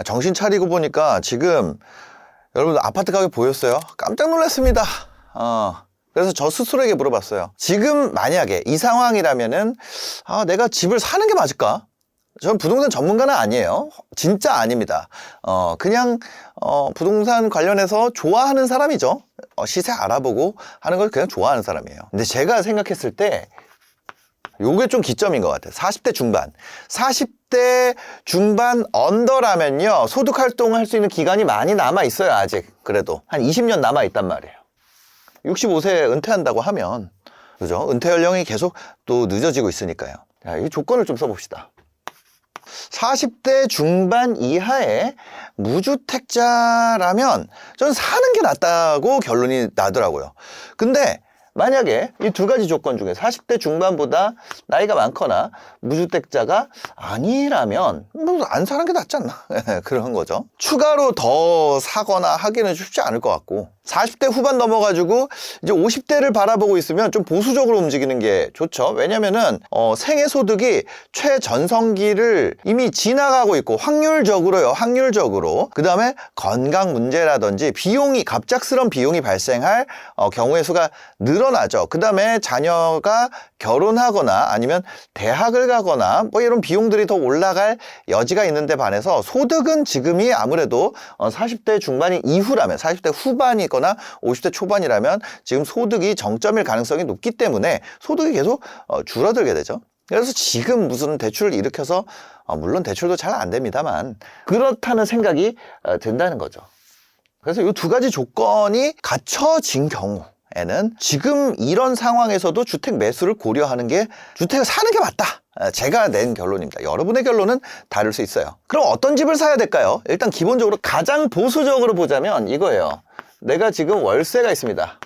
정신 차리고 보니까 지금 여러분 아파트 가격 보였어요? 깜짝 놀랐습니다. 그래서 저 스스로에게 물어봤어요. 지금 만약에 이 상황이라면은 내가 집을 사는 게 맞을까? 저는 부동산 전문가는 아니에요. 진짜 아닙니다. 그냥 부동산 관련해서 좋아하는 사람이죠. 시세 알아보고 하는 걸 그냥 좋아하는 사람이에요. 근데 제가 생각했을 때 요게 좀 기점인 것 같아요. 40대 중반. 40대 중반 언더라면요, 소득 활동할 수 있는 기간이 많이 남아 있어요. 아직 그래도 한 20년 남아 있단 말이에요. 65세 은퇴한다고 하면, 그죠? 은퇴 연령이 계속 또 늦어지고 있으니까요. 자, 이 조건을 좀 써봅시다. 40대 중반 이하의 무주택자라면 저는 사는 게 낫다고 결론이 나더라고요. 근데 만약에 이 두 가지 조건 중에 40대 중반보다 나이가 많거나 무주택자가 아니라면 안 사는 게 낫지 않나? 그런 거죠. 추가로 더 사거나 하기는 쉽지 않을 것 같고, 40대 후반 넘어가지고 이제 50대를 바라보고 있으면 좀 보수적으로 움직이는 게 좋죠. 왜냐면은 생애소득이 최전성기를 이미 지나가고 있고, 확률적으로 그 다음에 건강 문제라든지 비용이, 갑작스런 비용이 발생할 경우의 수가 늘어나죠. 그 다음에 자녀가 결혼하거나 아니면 대학을 가거나 뭐 이런 비용들이 더 올라갈 여지가 있는데 반해서 소득은 지금이 아무래도 40대 중반이 이후라면, 40대 후반이거나 50대 초반이라면 지금 소득이 정점일 가능성이 높기 때문에 소득이 계속 줄어들게 되죠. 그래서 지금 무슨 대출을 일으켜서, 물론 대출도 잘 안 됩니다만 그렇다는 생각이 든다는 거죠. 그래서 이 두 가지 조건이 갖춰진 경우에는 지금 이런 상황에서도 주택 매수를 고려하는 게, 주택을 사는 게 맞다. 제가 낸 결론입니다. 여러분의 결론은 다를 수 있어요. 그럼 어떤 집을 사야 될까요? 일단 기본적으로 가장 보수적으로 보자면 이거예요. 내가 지금 월세가 있습니다.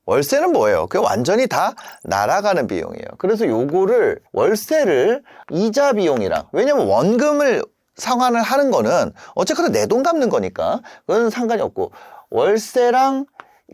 월세는 뭐예요? 그게 완전히 다 날아가는 비용이에요. 그래서 요거를, 월세를 이자 비용이랑, 왜냐면 원금을 상환을 하는 거는 어쨌거나 내 돈 갚는 거니까 그건 상관이 없고, 월세랑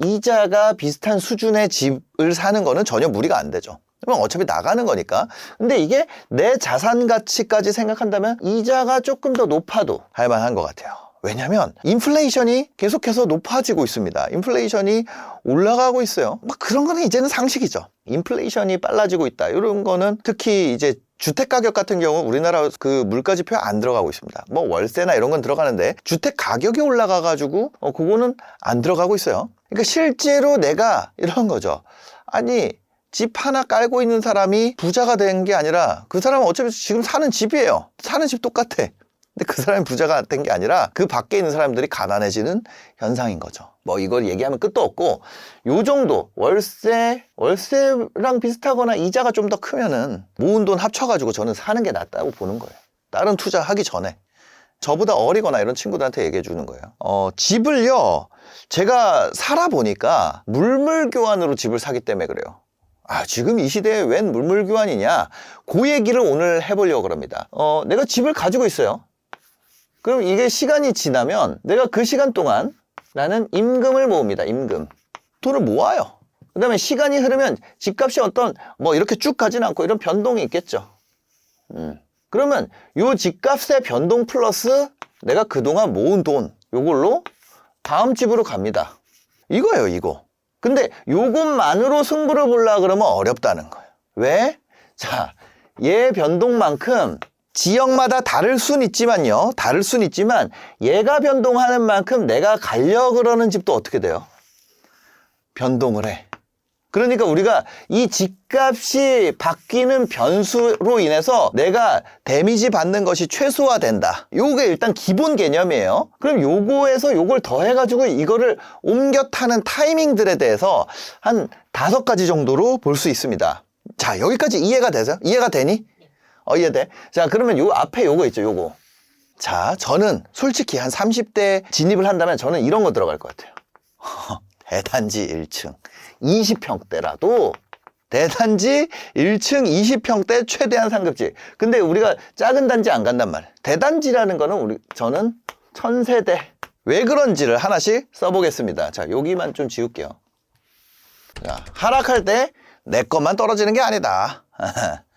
이자가 비슷한 수준의 집을 사는 거는 전혀 무리가 안 되죠. 그럼 어차피 나가는 거니까. 근데 이게 내 자산 가치까지 생각한다면 이자가 조금 더 높아도 할 만한 것 같아요. 왜냐면 인플레이션이 계속해서 높아지고 있습니다. 인플레이션이 올라가고 있어요. 그런 거는 이제는 상식이죠. 인플레이션이 빨라지고 있다, 이런 거는 특히 이제 주택 가격 같은 경우 우리나라 그 물가 지표에 안 들어가고 있습니다. 뭐 월세나 이런 건 들어가는데 주택 가격이 올라가 가지고 그거는 안 들어가고 있어요. 그러니까 실제로 내가 이런 거죠. 아니, 집 하나 깔고 있는 사람이 부자가 된 게 아니라 그 사람은 어차피 지금 사는 집이에요. 사는 집 똑같아. 근데 그 사람이 부자가 된 게 아니라 그 밖에 있는 사람들이 가난해지는 현상인 거죠. 뭐 이걸 얘기하면 끝도 없고, 요 정도 월세랑 비슷하거나 이자가 좀 더 크면은 모은 돈 합쳐가지고 저는 사는 게 낫다고 보는 거예요. 다른 투자하기 전에. 저보다 어리거나 이런 친구들한테 얘기해 주는 거예요. 집을요, 제가 살아보니까 물물교환으로 집을 사기 때문에 그래요. 지금 이 시대에 웬 물물교환이냐, 그 얘기를 오늘 해보려고 그럽니다. 내가 집을 가지고 있어요. 그럼 이게 시간이 지나면 내가 그 시간 동안 나는 임금을 모읍니다. 임금. 돈을 모아요. 그 다음에 시간이 흐르면 집값이 뭐 이렇게 쭉 가진 않고 이런 변동이 있겠죠. 그러면 요 집값의 변동 플러스 내가 그동안 모은 돈, 요걸로 다음 집으로 갑니다. 이거예요, 이거. 근데 요것만으로 승부를 보려고 그러면 어렵다는 거예요. 왜? 자, 얘 변동만큼 지역마다 다를 순 있지만요. 다를 순 있지만 얘가 변동하는 만큼 내가 가려고 그러는 집도 어떻게 돼요? 변동을 해. 그러니까 우리가 이 집값이 바뀌는 변수로 인해서 내가 데미지 받는 것이 최소화된다. 요게 일단 기본 개념이에요. 그럼 요거에서 요걸 더해가지고 이거를 옮겨 타는 타이밍들에 대해서 한 5가지 정도로 볼 수 있습니다. 자, 여기까지 이해가 되세요? 이해가 되니? 이해돼? 자, 그러면 요 앞에 요거 있죠, 요거. 자, 저는 솔직히 한 30대 진입을 한다면 저는 이런 거 들어갈 것 같아요. 대단지 1층 20평대라도 대단지 1층 20평대 최대한 상급지. 근데 우리가 작은 단지 안 간단 말이에요. 대단지라는 거는 저는 1000세대. 왜 그런지를 하나씩 써보겠습니다. 자, 여기만 좀 지울게요. 자, 하락할 때 내 것만 떨어지는 게 아니다.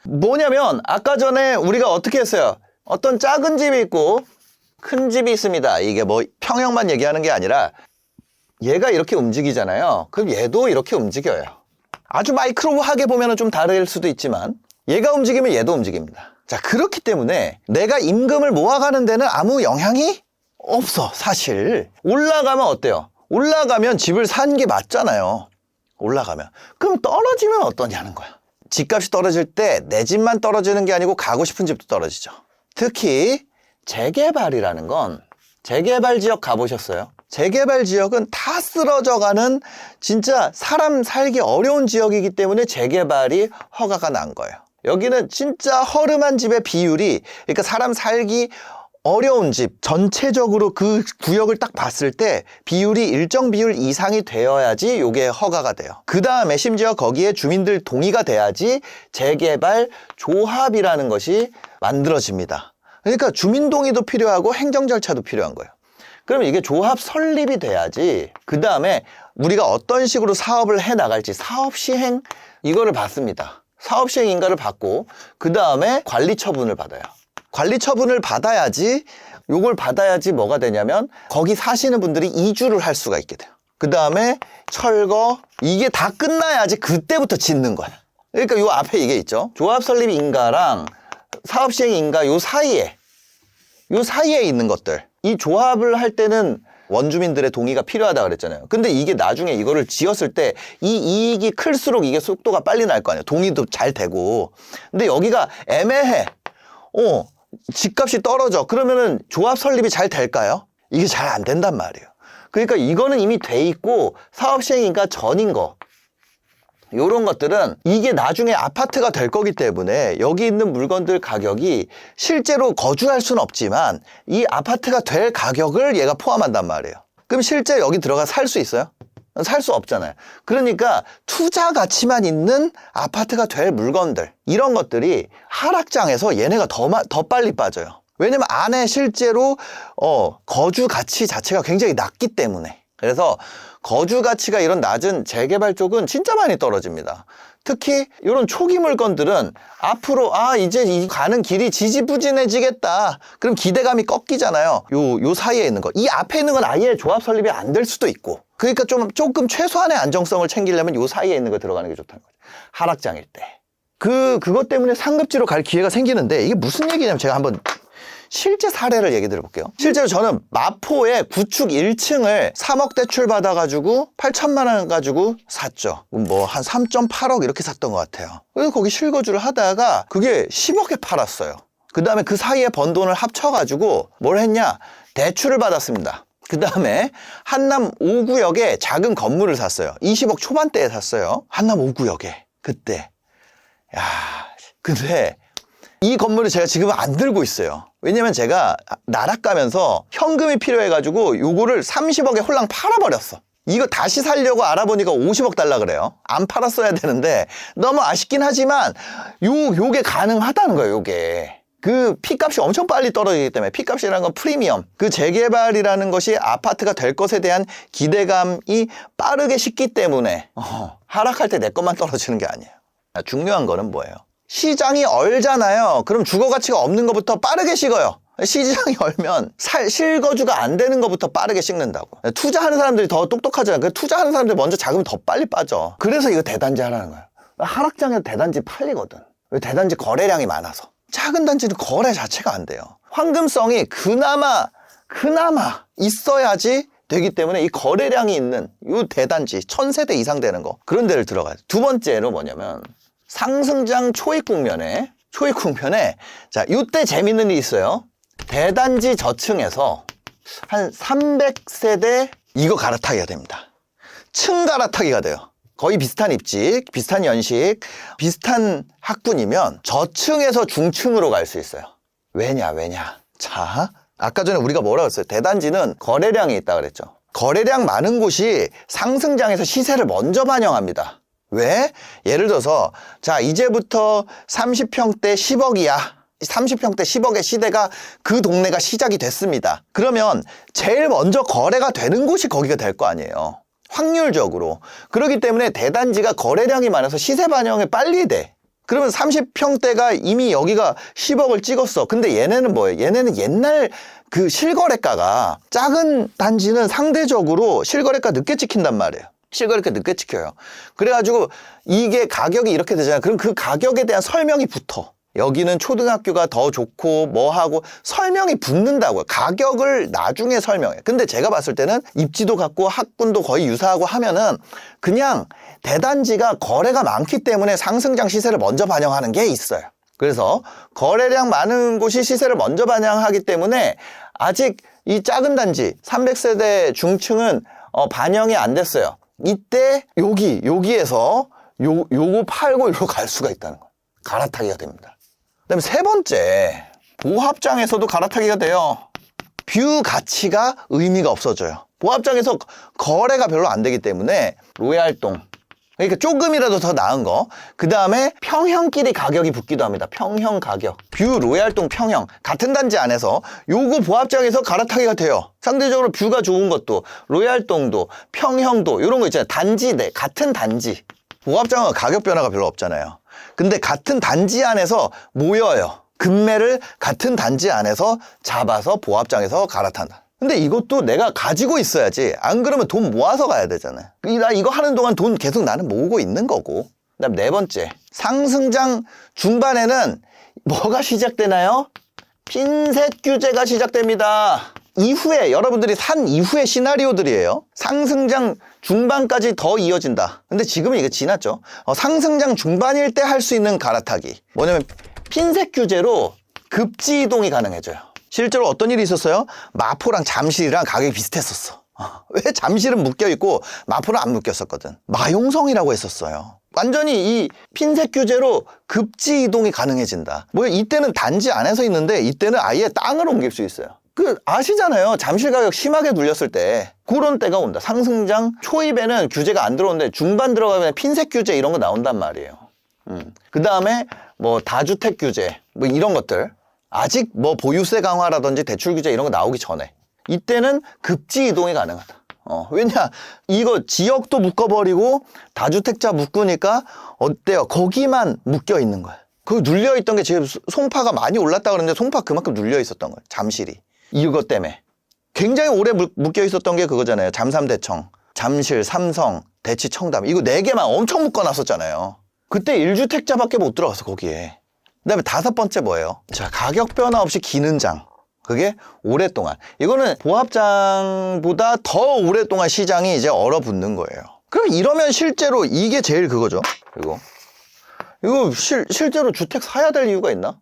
뭐냐면 아까 전에 우리가 어떻게 했어요? 어떤 작은 집이 있고 큰 집이 있습니다. 이게 뭐 평형만 얘기하는 게 아니라 얘가 이렇게 움직이잖아요. 그럼 얘도 이렇게 움직여요. 아주 마이크로하게 보면 좀 다를 수도 있지만 얘가 움직이면 얘도 움직입니다. 자, 그렇기 때문에 내가 임금을 모아가는 데는 아무 영향이 없어. 사실 올라가면 어때요? 올라가면 집을 산 게 맞잖아요. 올라가면. 그럼 떨어지면 어떠냐는 거야. 집값이 떨어질 때 내 집만 떨어지는 게 아니고 가고 싶은 집도 떨어지죠. 특히 재개발이라는 건, 재개발 지역 가보셨어요? 재개발 지역은 다 쓰러져가는 진짜 사람 살기 어려운 지역이기 때문에 재개발이 허가가 난 거예요. 여기는 진짜 허름한 집의 비율이, 그러니까 사람 살기 어려운 집 전체적으로 그 구역을 딱 봤을 때 비율이 일정 비율 이상이 되어야지 이게 허가가 돼요. 그 다음에 심지어 거기에 주민들 동의가 돼야지 재개발 조합이라는 것이 만들어집니다. 그러니까 주민 동의도 필요하고 행정 절차도 필요한 거예요. 그럼 이게 조합 설립이 돼야지 그 다음에 우리가 어떤 식으로 사업을 해 나갈지 사업 시행 이거를 받습니다. 사업 시행 인가를 받고 그 다음에 관리 처분을 받아요. 관리 처분을 받아야지, 요걸 받아야지 뭐가 되냐면 거기 사시는 분들이 이주를 할 수가 있게 돼요. 그 다음에 철거, 이게 다 끝나야지 그때부터 짓는 거야. 그러니까 요 앞에 이게 있죠. 조합 설립 인가랑 사업 시행 인가 요 사이에 있는 것들. 이 조합을 할 때는 원주민들의 동의가 필요하다 그랬잖아요. 근데 이게 나중에 이거를 지었을 때 이 이익이 클수록 이게 속도가 빨리 날 거 아니에요. 동의도 잘 되고. 근데 여기가 애매해. 집값이 떨어져. 그러면은 조합 설립이 잘 될까요? 이게 잘 안 된단 말이에요. 그러니까 이거는 이미 돼 있고 사업 시행인가 전인 거. 요런 것들은 이게 나중에 아파트가 될 거기 때문에 여기 있는 물건들 가격이 실제로 거주할 수는 없지만 이 아파트가 될 가격을 얘가 포함한단 말이에요. 그럼 실제 여기 들어가 살 수 있어요? 살 수 없잖아요. 그러니까 투자 가치만 있는 아파트가 될 물건들, 이런 것들이 하락장에서 얘네가 더 빨리 빠져요. 왜냐면 안에 실제로 거주 가치 자체가 굉장히 낮기 때문에. 그래서 거주 가치가 이런 낮은 재개발 쪽은 진짜 많이 떨어집니다. 특히 이런 초기 물건들은 앞으로 이제 이 가는 길이 지지부진해지겠다. 그럼 기대감이 꺾이잖아요. 요 사이에 있는 거. 이 앞에 있는 건 아예 조합 설립이 안 될 수도 있고. 그러니까 조금 최소한의 안정성을 챙기려면 요 사이에 있는 거 들어가는 게 좋다는 거죠. 하락장일 때. 그것 때문에 상급지로 갈 기회가 생기는데 이게 무슨 얘기냐면 제가 한번 실제 사례를 얘기 드려볼게요. 실제로 저는 마포에 구축 1층을 3억 대출 받아가지고 8천만 원 가지고 샀죠. 뭐 한 3.8억 이렇게 샀던 것 같아요. 그래서 거기 실거주를 하다가 그게 10억에 팔았어요. 그 다음에 그 사이에 번 돈을 합쳐가지고 뭘 했냐? 대출을 받았습니다. 그 다음에 한남 5구역에 작은 건물을 샀어요. 20억 초반대에 샀어요. 한남 5구역에. 그때. 근데 이 건물을 제가 지금 안 들고 있어요. 왜냐면 제가 나락 가면서 현금이 필요해가지고 요거를 30억에 홀랑 팔아버렸어. 이거 다시 살려고 알아보니까 50억 달라 그래요. 안 팔았어야 되는데 너무 아쉽긴 하지만 요게 가능하다는 거예요. 요게. 그 피값이 엄청 빨리 떨어지기 때문에, 피값이라는 건 프리미엄. 그 재개발이라는 것이 아파트가 될 것에 대한 기대감이 빠르게 식기 때문에 하락할 때 내 것만 떨어지는 게 아니에요. 중요한 거는 뭐예요? 시장이 얼잖아요. 그럼 주거 가치가 없는 것부터 빠르게 식어요. 시장이 얼면 실거주가 안 되는 것부터 빠르게 식는다고. 투자하는 사람들이 더 똑똑하잖아요. 투자하는 사람들이 먼저 자금이 더 빨리 빠져. 그래서 이거 대단지 하라는 거예요. 하락장에서 대단지 팔리거든. 왜? 대단지 거래량이 많아서. 작은 단지는 거래 자체가 안 돼요. 황금성이 그나마 있어야지 되기 때문에 이 거래량이 있는 이 대단지 1000세대 이상 되는 거, 그런 데를 들어가야 돼. 두 번째로 뭐냐면 상승장 초입 국면에 자, 이때 재밌는 일이 있어요. 대단지 저층에서 한 300세대 이거 갈아타기가 됩니다. 층 갈아타기가 돼요. 거의 비슷한 입지, 비슷한 연식, 비슷한 학군이면 저층에서 중층으로 갈 수 있어요. 왜냐? 자, 아까 전에 우리가 뭐라고 했어요? 대단지는 거래량이 있다 그랬죠. 거래량 많은 곳이 상승장에서 시세를 먼저 반영합니다. 왜? 예를 들어서 자, 이제부터 30평대 10억이야. 30평대 10억의 시대가 그 동네가 시작이 됐습니다. 그러면 제일 먼저 거래가 되는 곳이 거기가 될 거 아니에요. 확률적으로. 그렇기 때문에 대단지가 거래량이 많아서 시세 반영이 빨리 돼. 그러면 30평대가 이미 여기가 10억을 찍었어. 근데 얘네는 뭐예요? 얘네는 옛날 그 실거래가가 작은 단지는 상대적으로 실거래가 늦게 찍힌단 말이에요. 실거래가 늦게 찍혀요. 그래가지고 이게 가격이 이렇게 되잖아요. 그럼 그 가격에 대한 설명이 붙어. 여기는 초등학교가 더 좋고 뭐하고 설명이 붙는다고요. 가격을 나중에 설명해. 근데 제가 봤을 때는 입지도 같고 학군도 거의 유사하고 하면은 그냥 대단지가 거래가 많기 때문에 상승장 시세를 먼저 반영하는 게 있어요. 그래서 거래량 많은 곳이 시세를 먼저 반영하기 때문에 아직 이 작은 단지 300세대 중층은 반영이 안 됐어요. 이때 여기에서 요거 팔고 이리로 갈 수가 있다는 거예요. 갈아타기가 됩니다. 그다음에 세 번째, 보합장에서도 갈아타기가 돼요. 뷰 가치가 의미가 없어져요. 보합장에서 거래가 별로 안 되기 때문에 로얄동, 그러니까 조금이라도 더 나은 거. 그 다음에 평형끼리 가격이 붙기도 합니다. 평형 가격. 뷰 로얄동 평형. 같은 단지 안에서 요거 보합장에서 갈아타기가 돼요. 상대적으로 뷰가 좋은 것도 로얄동도 평형도 이런 거 있잖아요. 단지 내 같은 단지. 보합장은 가격 변화가 별로 없잖아요. 근데 같은 단지 안에서 모여요. 금매를 같은 단지 안에서 잡아서 보합장에서 갈아탄다. 근데 이것도 내가 가지고 있어야지. 안 그러면 돈 모아서 가야 되잖아요. 나 이거 하는 동안 돈 계속 나는 모으고 있는 거고. 그다음 네 번째, 상승장 중반에는 뭐가 시작되나요? 핀셋 규제가 시작됩니다. 이후에 여러분들이 산 이후의 시나리오들이에요. 상승장 중반까지 더 이어진다. 근데 지금은 이게 지났죠. 상승장 중반일 때 할 수 있는 갈아타기. 뭐냐면 핀셋 규제로 급지 이동이 가능해져요. 실제로 어떤 일이 있었어요? 마포랑 잠실이랑 가격이 비슷했었어. 왜 잠실은 묶여있고 마포는 안 묶였었거든. 마용성이라고 했었어요. 완전히 이 핀셋 규제로 급지 이동이 가능해진다. 뭐 이때는 단지 안에서 있는데 이때는 아예 땅을 옮길 수 있어요. 아시잖아요. 잠실 가격 심하게 눌렸을 때 그런 때가 온다. 상승장 초입에는 규제가 안 들어오는데 중반 들어가면 핀셋 규제 이런 거 나온단 말이에요. 그 다음에 뭐 다주택 규제 뭐 이런 것들 아직 뭐 보유세 강화라든지 대출 규제 이런 거 나오기 전에 이때는 급지 이동이 가능하다. 왜냐 이거 지역도 묶어버리고 다주택자 묶으니까 어때요? 거기만 묶여 있는 거야. 그 눌려 있던 게 지금 송파가 많이 올랐다 그러는데 송파 그만큼 눌려 있었던 거예요. 잠실이. 이것 때문에 굉장히 오래 묶여 있었던 게 그거잖아요. 잠삼대청, 잠실, 삼성, 대치, 청담 이거 4개만 엄청 묶어놨었잖아요. 그때 1주택자밖에 못 들어갔어 거기에. 그 다음에 다섯 번째 뭐예요? 자, 가격 변화 없이 기는 장. 그게 오랫동안. 이거는 보합장보다 더 오랫동안 시장이 이제 얼어붙는 거예요. 그럼 이러면 실제로 이게 제일 그거죠. 그리고 이거 실제로 주택 사야 될 이유가 있나?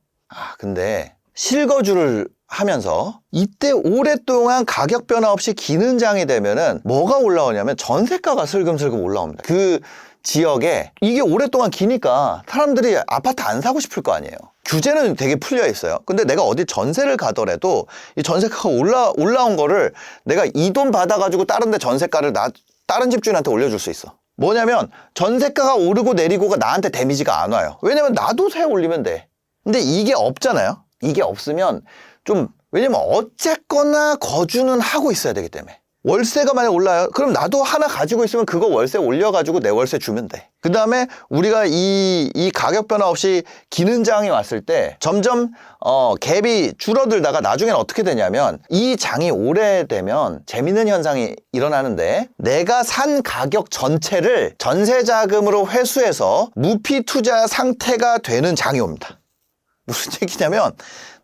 근데 실거주를 하면서 이때 오랫동안 가격 변화 없이 기는 장이 되면은 뭐가 올라오냐면 전세가가 슬금슬금 올라옵니다. 그 지역에 이게 오랫동안 기니까 사람들이 아파트 안 사고 싶을 거 아니에요. 규제는 되게 풀려 있어요. 근데 내가 어디 전세를 가더라도 이 전세가가 올라온 거를 내가 이 돈 받아가지고 다른 데 전세가를 다른 집주인한테 올려줄 수 있어. 뭐냐면 전세가가 오르고 내리고가 나한테 데미지가 안 와요. 왜냐면 나도 세 올리면 돼. 근데 이게 없잖아요. 이게 없으면 왜냐면 어쨌거나 거주는 하고 있어야 되기 때문에. 월세가 만약 올라요? 그럼 나도 하나 가지고 있으면 그거 월세 올려가지고 내 월세 주면 돼. 그 다음에 우리가 이 가격 변화 없이 기는 장이 왔을 때 점점 갭이 줄어들다가 나중엔 어떻게 되냐면 이 장이 오래되면 재밌는 현상이 일어나는데 내가 산 가격 전체를 전세자금으로 회수해서 무피 투자 상태가 되는 장이 옵니다. 무슨 얘기냐면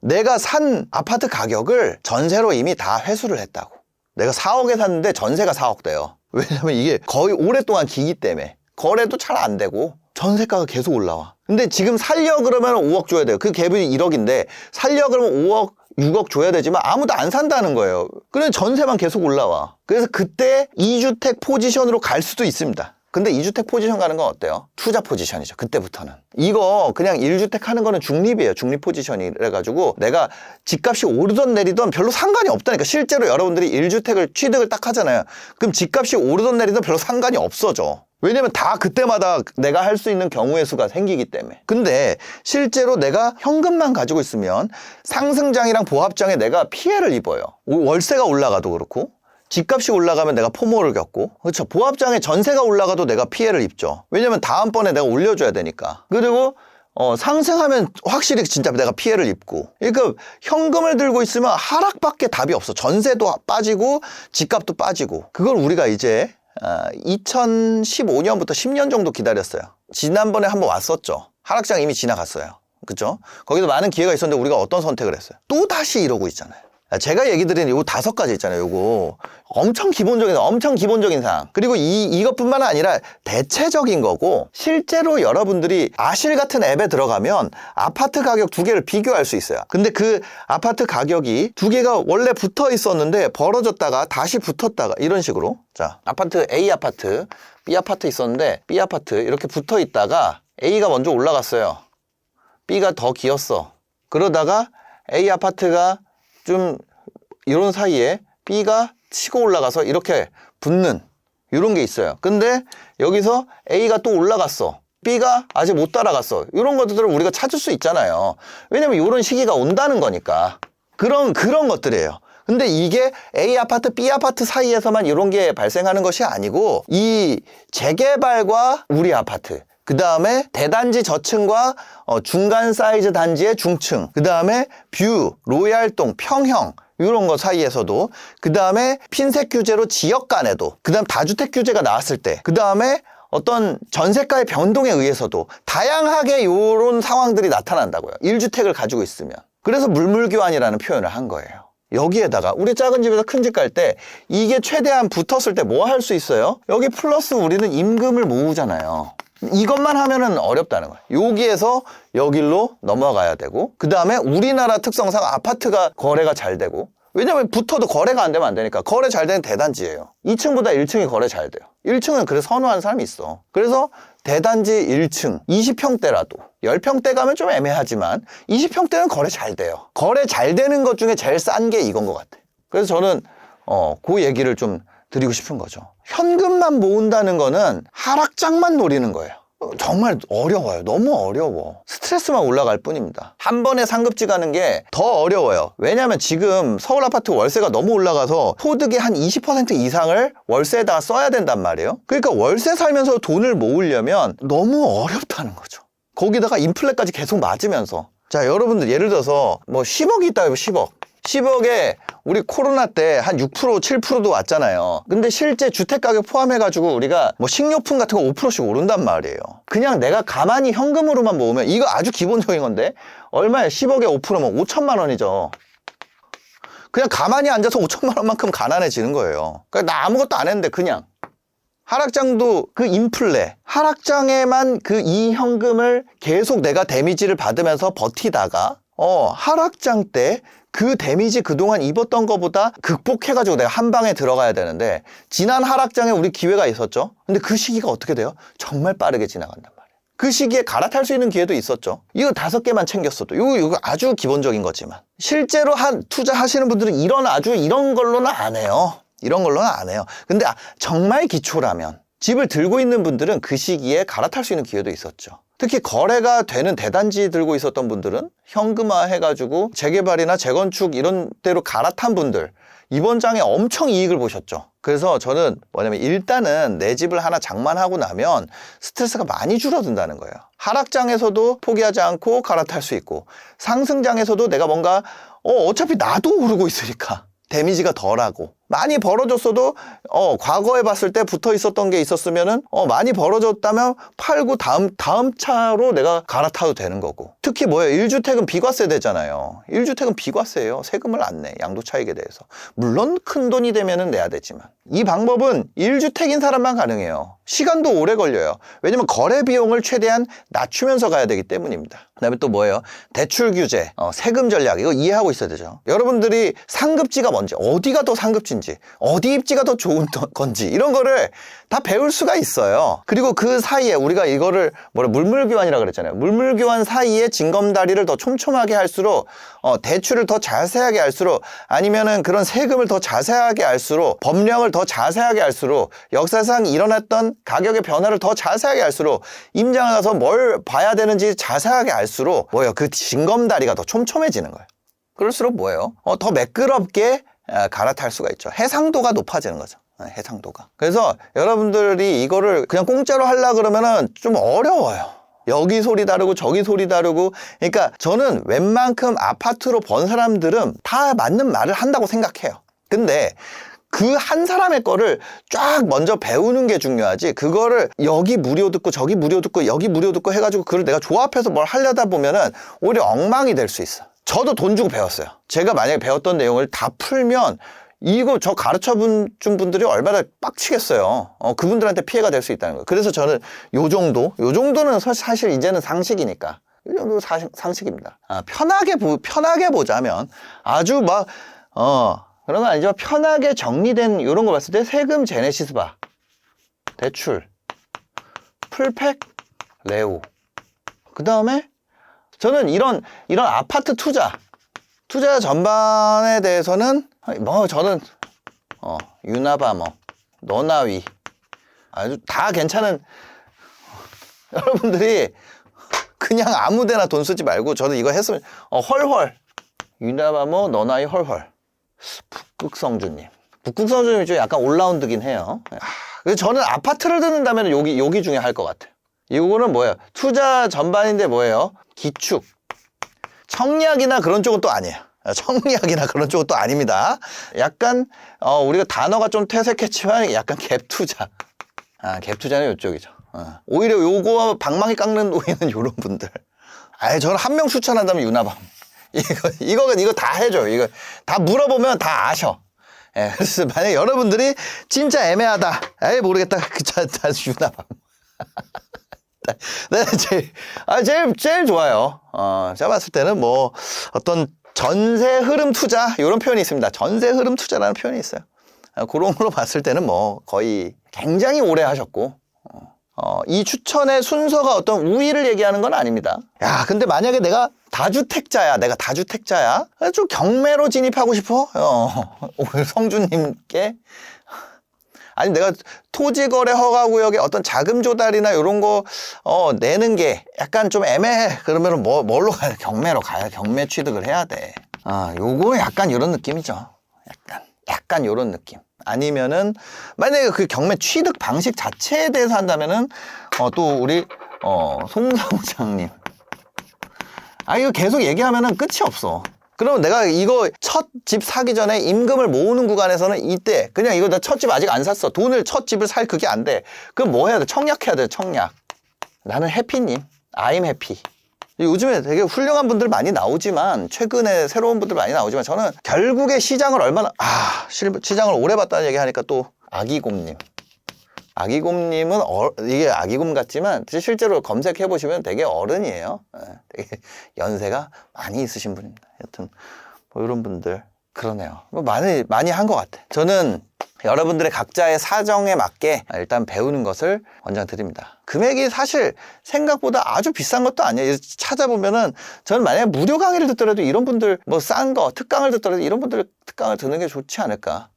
내가 산 아파트 가격을 전세로 이미 다 회수를 했다고. 내가 4억에 샀는데 전세가 4억 돼요. 왜냐면 이게 거의 오랫동안 기기 때문에 거래도 잘 안 되고 전세가가 계속 올라와. 근데 지금 살려 그러면 5억 줘야 돼요. 그 갭이 1억인데 살려 그러면 5억, 6억 줘야 되지만 아무도 안 산다는 거예요. 그래서 전세만 계속 올라와. 그래서 그때 2주택 포지션으로 갈 수도 있습니다. 근데 2주택 포지션 가는 건 어때요? 투자 포지션이죠. 그때부터는. 이거 그냥 1주택 하는 거는 중립이에요. 중립 포지션이래가지고 내가 집값이 오르던 내리던 별로 상관이 없다니까. 실제로 여러분들이 1주택을 취득을 딱 하잖아요. 그럼 집값이 오르던 내리던 별로 상관이 없어져. 왜냐면 다 그때마다 내가 할 수 있는 경우의 수가 생기기 때문에. 근데 실제로 내가 현금만 가지고 있으면 상승장이랑 보합장에 내가 피해를 입어요. 월세가 올라가도 그렇고 집값이 올라가면 내가 포모를 겪고, 그렇죠. 보합장에 전세가 올라가도 내가 피해를 입죠. 왜냐면 다음번에 내가 올려줘야 되니까. 그리고 상승하면 확실히 진짜 내가 피해를 입고. 그러니까 현금을 들고 있으면 하락밖에 답이 없어. 전세도 빠지고 집값도 빠지고. 그걸 우리가 이제 2015년부터 10년 정도 기다렸어요. 지난번에 한번 왔었죠. 하락장 이미 지나갔어요. 그죠? 거기도 많은 기회가 있었는데 우리가 어떤 선택을 했어요? 또 다시 이러고 있잖아요. 제가 얘기 드린 요 5가지 있잖아요. 요거 엄청 기본적인 사항. 그리고 이것뿐만 아니라 대체적인 거고, 실제로 여러분들이 아실 같은 앱에 들어가면 아파트 가격 2개를 비교할 수 있어요. 근데 그 아파트 가격이 2개가 원래 붙어 있었는데 벌어졌다가 다시 붙었다가 이런 식으로. 자, 아파트 A 아파트, B 아파트 있었는데 B 아파트 이렇게 붙어 있다가 A가 먼저 올라갔어요. B가 더 기었어. 그러다가 A 아파트가 좀 이런 사이에 B가 치고 올라가서 이렇게 붙는 이런 게 있어요. 근데 여기서 A가 또 올라갔어. B가 아직 못 따라갔어. 이런 것들을 우리가 찾을 수 있잖아요. 왜냐면 이런 시기가 온다는 거니까. 그런 것들이에요. 근데 이게 A 아파트, B 아파트 사이에서만 이런 게 발생하는 것이 아니고, 이 재개발과 우리 아파트, 그 다음에 대단지 저층과 중간 사이즈 단지의 중층, 그 다음에 뷰, 로얄동, 평형 이런 거 사이에서도, 그 다음에 핀셋 규제로 지역 간에도, 그 다음 다주택 규제가 나왔을 때, 그 다음에 어떤 전세가의 변동에 의해서도 다양하게 이런 상황들이 나타난다고요. 1주택을 가지고 있으면. 그래서 물물교환이라는 표현을 한 거예요. 여기에다가 우리 작은 집에서 큰 집 갈 때 이게 최대한 붙었을 때 뭐 할 수 있어요? 여기 플러스 우리는 임금을 모으잖아요. 이것만 하면은 어렵다는 거예요. 여기에서 여길로 넘어가야 되고, 그 다음에 우리나라 특성상 아파트가 거래가 잘 되고, 왜냐면 붙어도 거래가 안 되면 안 되니까. 거래 잘 되는 대단지예요. 2층보다 1층이 거래 잘 돼요. 1층은 그래서 선호하는 사람이 있어. 그래서 대단지 1층 20평대라도, 10평대 가면 좀 애매하지만 20평대는 거래 잘 돼요. 거래 잘 되는 것 중에 제일 싼 게 이건 것 같아요. 그래서 저는 그 얘기를 좀 드리고 싶은 거죠. 현금만 모은다는 거는 하락장만 노리는 거예요. 정말 어려워요. 너무 어려워. 스트레스만 올라갈 뿐입니다. 한 번에 상급지 가는 게 더 어려워요. 왜냐하면 지금 서울 아파트 월세가 너무 올라가서 소득의 한 20% 이상을 월세에다가 써야 된단 말이에요. 그러니까 월세 살면서 돈을 모으려면 너무 어렵다는 거죠. 거기다가 인플레까지 계속 맞으면서. 자, 여러분들 예를 들어서 뭐 10억이 있다 해요. 10억에 우리 코로나 때 한 6%, 7%도 왔잖아요. 근데 실제 주택가격 포함해가지고 우리가 뭐 식료품 같은 거 5%씩 오른단 말이에요. 그냥 내가 가만히 현금으로만 모으면, 이거 아주 기본적인 건데, 얼마야? 10억에 5%면 5천만 원이죠. 그냥 가만히 앉아서 5천만 원만큼 가난해지는 거예요. 그러니까 나 아무것도 안 했는데 그냥. 하락장도 그 인플레, 하락장에만 그 이 현금을 계속 내가 데미지를 받으면서 버티다가 하락장 때 그 데미지 그동안 입었던 것보다 극복해가지고 내가 한 방에 들어가야 되는데, 지난 하락장에 우리 기회가 있었죠. 근데 그 시기가 어떻게 돼요? 정말 빠르게 지나간단 말이에요. 그 시기에 갈아탈 수 있는 기회도 있었죠. 이거 5개만 챙겼어도. 이거 아주 기본적인 거지만, 실제로 투자하시는 분들은 이런 걸로는 안 해요. 이런 걸로는 안 해요. 근데 정말 기초라면, 집을 들고 있는 분들은 그 시기에 갈아탈 수 있는 기회도 있었죠. 특히 거래가 되는 대단지 들고 있었던 분들은 현금화 해가지고 재개발이나 재건축 이런 데로 갈아탄 분들, 이번 장에 엄청 이익을 보셨죠. 그래서 저는 뭐냐면, 일단은 내 집을 하나 장만하고 나면 스트레스가 많이 줄어든다는 거예요. 하락장에서도 포기하지 않고 갈아탈 수 있고, 상승장에서도 내가 뭔가 어차피 나도 오르고 있으니까 데미지가 덜하고, 많이 벌어졌어도 과거에 봤을 때 붙어 있었던 게 있었으면은 많이 벌어졌다면 팔고 다음 차로 내가 갈아타도 되는 거고. 특히 뭐예요? 1주택은 비과세 되잖아요. 1주택은 비과세예요. 세금을 안 내. 양도 차익에 대해서. 물론 큰 돈이 되면은 내야 되지만, 이 방법은 1주택인 사람만 가능해요. 시간도 오래 걸려요. 왜냐면 거래 비용을 최대한 낮추면서 가야 되기 때문입니다. 그다음에 또 뭐예요? 대출 규제, 세금 전략, 이거 이해하고 있어야 되죠. 여러분들이 상급지가 뭔지, 어디가 더 상급지인지, 어디 입지가 더 좋은 건지, 이런 거를 다 배울 수가 있어요. 그리고 그 사이에 우리가 이거를 물물교환이라고 그랬잖아요. 물물교환 사이에 징검다리를 더 촘촘하게 할수록, 대출을 더 자세하게 할수록, 아니면은 그런 세금을 더 자세하게 할수록, 법령을 더 자세하게 할수록, 역사상 일어났던 가격의 변화를 더 자세하게 할수록, 임장을 가서 뭘 봐야 되는지 자세하게 알수록 그 징검다리가 더 촘촘해지는 거예요. 그럴수록 더 매끄럽게 갈아탈 수가 있죠. 해상도가 높아지는 거죠. 해상도가. 그래서 여러분들이 이거를 그냥 공짜로 하려고 그러면은 좀 어려워요. 여기 소리 다르고 저기 소리 다르고. 그러니까 저는 웬만큼 아파트로 번 사람들은 다 맞는 말을 한다고 생각해요. 근데 그 한 사람의 거를 쫙 먼저 배우는 게 중요하지, 그거를 여기 무료 듣고 저기 무료 듣고 여기 무료 듣고 해가지고 그걸 내가 조합해서 뭘 하려다 보면은 오히려 엉망이 될 수 있어. 저도 돈 주고 배웠어요. 제가 만약에 배웠던 내용을 다 풀면 이거 저 준 분들이 얼마나 빡치겠어요. 그분들한테 피해가 될 수 있다는 거예요. 그래서 저는 요 정도는 사실 이제는 상식이니까. 이 정도 상식입니다. 편하게 보자면 아주 막, 그런 거 아니죠. 편하게 정리된 이런 거 봤을 때 세금 제네시스 봐. 대출. 풀팩. 레오. 그 다음에 저는 이런 아파트 투자 전반에 대해서는 저는 유나바머, 너나위 아주 다 괜찮은. 여러분들이 그냥 아무데나 돈 쓰지 말고 저는 이거 했으면 헐헐 유나바머, 너나위 헐헐. 북극성주님 좀 약간 올라운드긴 해요. 그래서 저는 아파트를 듣는다면 여기 중에 할 것 같아요. 이거는 뭐예요? 투자 전반인데 뭐예요? 기축, 청약이나 그런 쪽은 또 아니에요. 청약이나 그런 쪽은 또 아닙니다. 약간 우리가 단어가 좀 퇴색했지만 약간 갭투자. 갭투자는 이쪽이죠. 오히려 요거 방망이 깎는 노예는 요런 분들. 저는 한 명 추천한다면 유나방. 이거 다 해줘. 이거 다 물어보면 다 아셔. 그래서 만약 여러분들이 진짜 애매하다, 모르겠다, 다 유나방. 네, 제일 좋아요. 제가 봤을 때는 뭐 어떤 전세 흐름 투자 이런 표현이 있습니다. 전세 흐름 투자라는 표현이 있어요. 그런 걸로 봤을 때는 뭐 거의 굉장히 오래 하셨고, 이 추천의 순서가 어떤 우위를 얘기하는 건 아닙니다. 근데 만약에 내가 다주택자야. 좀 경매로 진입하고 싶어? 성주님께. 아니, 내가 토지거래 허가구역에 어떤 자금 조달이나 이런 거 내는 게 약간 좀 애매해. 그러면 뭘로 가요? 경매로 가요. 경매 취득을 해야 돼. 요거 약간 이런 느낌이죠. 약간 이런 느낌. 아니면은 만약에 그 경매 취득 방식 자체에 대해서 한다면은 또 우리 송 사무장님, 이거 계속 얘기하면은 끝이 없어. 그럼 내가 이거 첫 집 사기 전에 임금을 모으는 구간에서는 이때 그냥 이거 나 첫 집 아직 안 샀어. 첫 집을 살 그게 안 돼. 그럼 뭐 해야 돼? 청약해야 돼. 청약. 나는 해피님. I'm happy. 요즘에 되게 훌륭한 분들 많이 나오지만, 최근에 새로운 분들 많이 나오지만, 저는 결국에 시장을 시장을 오래 봤다는 얘기 하니까 또 아기곰님. 아기곰님은 이게 아기곰 같지만 실제로 검색해 보시면 되게 어른이에요. 되게 연세가 많이 있으신 분입니다. 여튼 뭐 이런 분들 그러네요. 뭐 많이 한 것 같아. 저는 여러분들의 각자의 사정에 맞게 일단 배우는 것을 권장드립니다. 금액이 사실 생각보다 아주 비싼 것도 아니에요. 찾아보면은 저는 만약에 무료 강의를 듣더라도 이런 분들, 뭐 싼 거 특강을 듣더라도 이런 분들 특강을 듣는 게 좋지 않을까.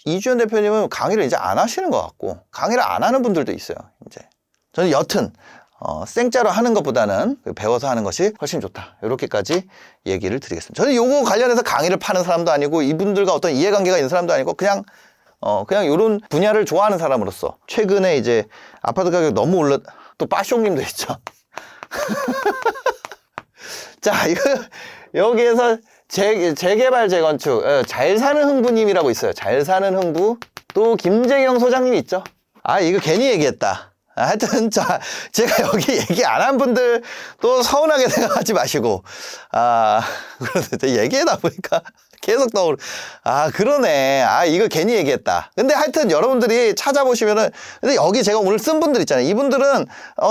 이주연 대표님은 강의를 이제 안 하시는 것 같고, 강의를 안 하는 분들도 있어요. 이제 저는 여튼 생짜로 하는 것보다는 배워서 하는 것이 훨씬 좋다. 이렇게까지 얘기를 드리겠습니다. 저는 요거 관련해서 강의를 파는 사람도 아니고, 이분들과 어떤 이해관계가 있는 사람도 아니고, 그냥 이런 분야를 좋아하는 사람으로서, 최근에 이제 아파트 가격 너무 또 빠숑님도 있죠. 자, 여기에서 재개발 재건축, 잘 사는 흥부님이라고 있어요. 잘 사는 흥부. 또 김재경 소장님이 있죠. 이거 괜히 얘기했다. 하여튼 제가 여기 얘기 안 한 분들 또 서운하게 생각하지 마시고, 그런데 얘기하다 보니까 계속 그러네. 이거 괜히 얘기했다. 근데 하여튼 여러분들이 찾아보시면은, 근데 여기 제가 오늘 쓴 분들 있잖아요. 이분들은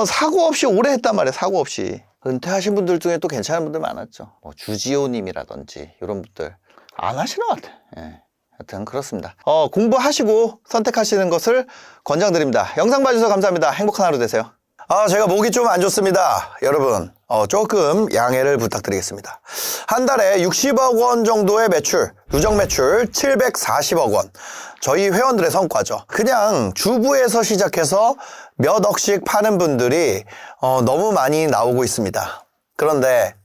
사고 없이 오래 했단 말이에요. 사고 없이. 은퇴하신 분들 중에 또 괜찮은 분들 많았죠. 뭐 주지호님이라든지 이런 분들 안 하시는 것 같아요. 하여튼 그렇습니다. 공부하시고 선택하시는 것을 권장드립니다. 영상 봐주셔서 감사합니다. 행복한 하루 되세요. 제가 목이 좀 안 좋습니다. 여러분, 조금 양해를 부탁드리겠습니다. 한 달에 60억 원 정도의 매출, 누적 매출 740억 원. 저희 회원들의 성과죠. 그냥 주부에서 시작해서 몇 억씩 파는 분들이 너무 많이 나오고 있습니다. 그런데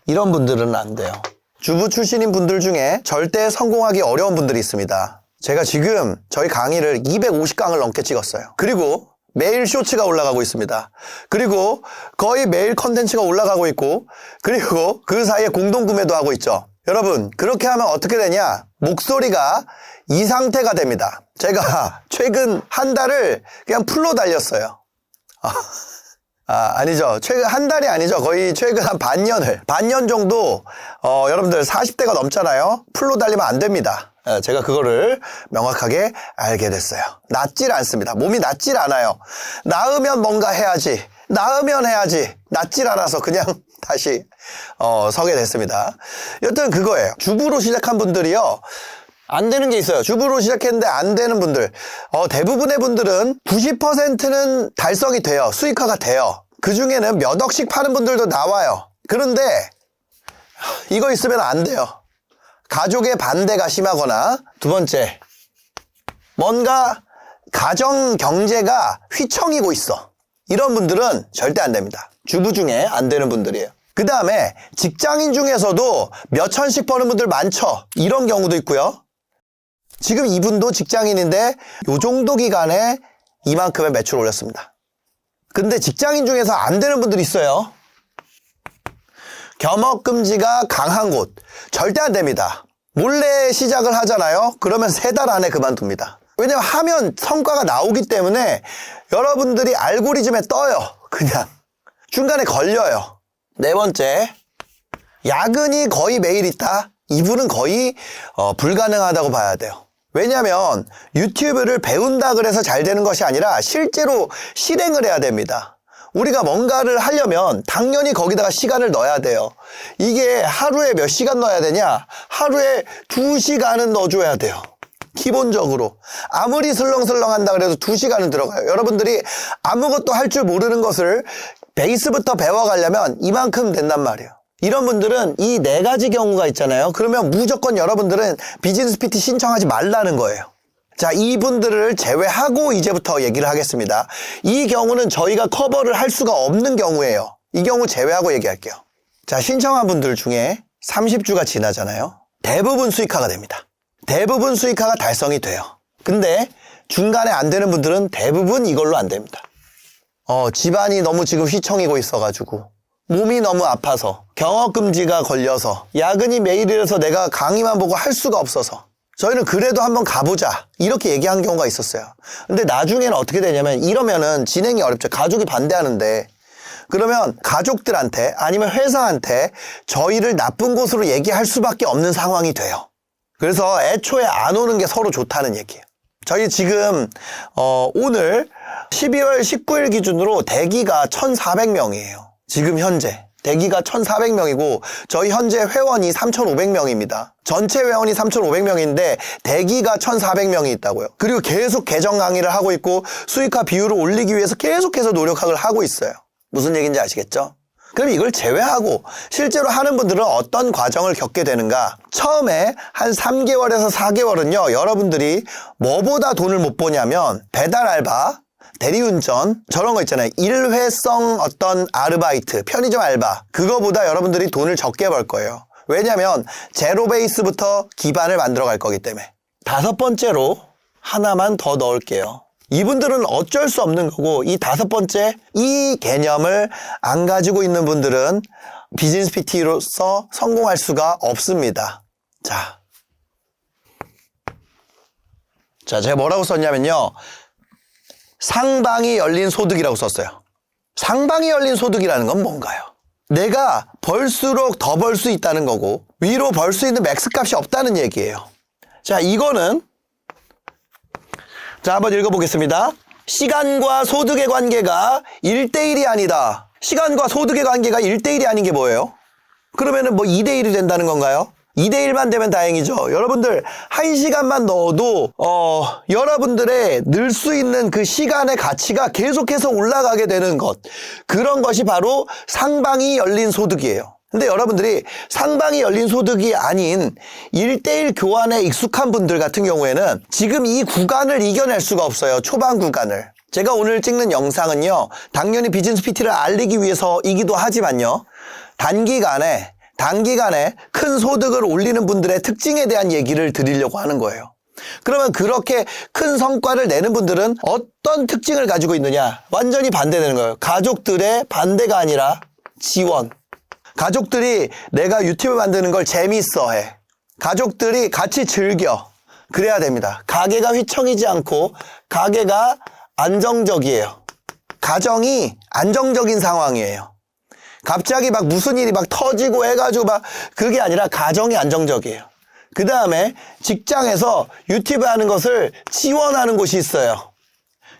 이런 분들은 안 돼요. 주부 출신인 분들 중에 절대 성공하기 어려운 분들이 있습니다. 제가 지금 저희 강의를 250강을 넘게 찍었어요. 그리고 매일 쇼츠가 올라가고 있습니다. 그리고 거의 매일 컨텐츠가 올라가고 있고, 그리고 그 사이에 공동구매도 하고 있죠. 여러분, 그렇게 하면 어떻게 되냐? 목소리가 이 상태가 됩니다. 제가 최근 한 달을 그냥 풀로 달렸어요. 아니죠. 최근 한 달이 아니죠. 거의 최근 한 반년 정도, 여러분들 40대가 넘잖아요. 풀로 달리면 안 됩니다. 제가 그거를 명확하게 알게 됐어요. 낫질 않습니다. 몸이 낫질 않아요. 나으면 뭔가 해야지. 나으면 해야지. 낫질 않아서 그냥 다시, 서게 됐습니다. 여튼 그거예요. 주부로 시작한 분들이요. 안 되는 게 있어요. 주부로 시작했는데 안 되는 분들. 대부분의 분들은 90%는 달성이 돼요. 수익화가 돼요. 그 중에는 몇 억씩 파는 분들도 나와요. 그런데 이거 있으면 안 돼요. 가족의 반대가 심하거나, 두 번째, 뭔가 가정 경제가 휘청이고 있어. 이런 분들은 절대 안 됩니다. 주부 중에 안 되는 분들이에요. 그 다음에 직장인 중에서도 몇 천씩 버는 분들 많죠. 이런 경우도 있고요. 지금 이분도 직장인인데 요 정도 기간에 이만큼의 매출을 올렸습니다. 근데 직장인 중에서 안 되는 분들이 있어요. 겸업금지가 강한 곳 절대 안 됩니다. 몰래 시작을 하잖아요. 그러면 3달 안에 그만둡니다. 왜냐면 하면 성과가 나오기 때문에 여러분들이 알고리즘에 떠요. 그냥 중간에 걸려요. 네 번째, 야근이 거의 매일 있다. 이분은 거의 불가능하다고 봐야 돼요. 왜냐면 유튜브를 배운다 그래서 잘 되는 것이 아니라 실제로 실행을 해야 됩니다. 우리가 뭔가를 하려면 당연히 거기다가 시간을 넣어야 돼요. 이게 하루에 몇 시간 넣어야 되냐? 하루에 2시간은 넣어줘야 돼요. 기본적으로. 아무리 슬렁슬렁 한다 그래도 2시간은 들어가요. 여러분들이 아무것도 할 줄 모르는 것을 베이스부터 배워가려면 이만큼 된단 말이에요. 이런 분들은 이 4가지 경우가 있잖아요. 그러면 무조건 여러분들은 비즈니스 PT 신청하지 말라는 거예요. 자, 이분들을 제외하고 이제부터 얘기를 하겠습니다. 이 경우는 저희가 커버를 할 수가 없는 경우예요. 이 경우 제외하고 얘기할게요. 자, 신청한 분들 중에 30주가 지나잖아요. 대부분 수익화가 됩니다. 대부분 수익화가 달성이 돼요. 근데 중간에 안 되는 분들은 대부분 이걸로 안 됩니다. 집안이 너무 지금 휘청이고 있어가지고, 몸이 너무 아파서, 경업금지가 걸려서, 야근이 매일이라서 내가 강의만 보고 할 수가 없어서, 저희는 그래도 한번 가보자 이렇게 얘기한 경우가 있었어요. 근데 나중에는 어떻게 되냐면, 이러면은 진행이 어렵죠. 가족이 반대하는데, 그러면 가족들한테 아니면 회사한테 저희를 나쁜 곳으로 얘기할 수밖에 없는 상황이 돼요. 그래서 애초에 안 오는 게 서로 좋다는 얘기예요. 저희 지금 오늘 12월 19일 기준으로 대기가 1,400명이에요. 지금 현재 대기가 1,400명이고 저희 현재 회원이 3,500명입니다. 전체 회원이 3,500명인데 대기가 1,400명이 있다고요. 그리고 계속 계정 강의를 하고 있고 수익화 비율을 올리기 위해서 계속해서 노력을 하고 있어요. 무슨 얘기인지 아시겠죠? 그럼 이걸 제외하고 실제로 하는 분들은 어떤 과정을 겪게 되는가? 처음에 한 3개월에서 4개월은요, 여러분들이 뭐보다 돈을 못 버냐면 배달 알바, 대리운전, 저런 거 있잖아요. 일회성 어떤 아르바이트, 편의점 알바, 그거보다 여러분들이 돈을 적게 벌 거예요. 왜냐면 제로 베이스부터 기반을 만들어 갈 거기 때문에. 5번째로 하나만 더 넣을게요. 이분들은 어쩔 수 없는 거고, 이 5번째, 이 개념을 안 가지고 있는 분들은 비즈니스 PT로서 성공할 수가 없습니다. 자, 제가 뭐라고 썼냐면요. 상방이 열린 소득이라고 썼어요. 상방이 열린 소득이라는 건 뭔가요? 내가 벌수록 더 벌 수 있다는 거고, 위로 벌 수 있는 맥스 값이 없다는 얘기예요. 자, 이거는 자, 한번 읽어보겠습니다. 시간과 소득의 관계가 1대1이 아니다. 시간과 소득의 관계가 1대1이 아닌 게 뭐예요? 그러면은 뭐 2대1이 된다는 건가요? 2대1만 되면 다행이죠. 여러분들 1시간만 넣어도 여러분들의 늘 수 있는 그 시간의 가치가 계속해서 올라가게 되는 것, 그런 것이 바로 상방이 열린 소득이에요. 근데 여러분들이 상방이 열린 소득이 아닌 1대1 교환에 익숙한 분들 같은 경우에는 지금 이 구간을 이겨낼 수가 없어요. 초반 구간을. 제가 오늘 찍는 영상은요, 당연히 비즈니스 PT를 알리기 위해서이기도 하지만요, 단기간에 큰 소득을 올리는 분들의 특징에 대한 얘기를 드리려고 하는 거예요. 그러면 그렇게 큰 성과를 내는 분들은 어떤 특징을 가지고 있느냐? 완전히 반대되는 거예요. 가족들의 반대가 아니라 지원. 가족들이 내가 유튜브 만드는 걸 재밌어 해. 가족들이 같이 즐겨. 그래야 됩니다. 가게가 휘청이지 않고 가게가 안정적이에요. 가정이 안정적인 상황이에요. 갑자기 막 무슨 일이 막 터지고 해가지고 막 그게 아니라 가정이 안정적이에요. 그 다음에 직장에서 유튜브 하는 것을 지원하는 곳이 있어요.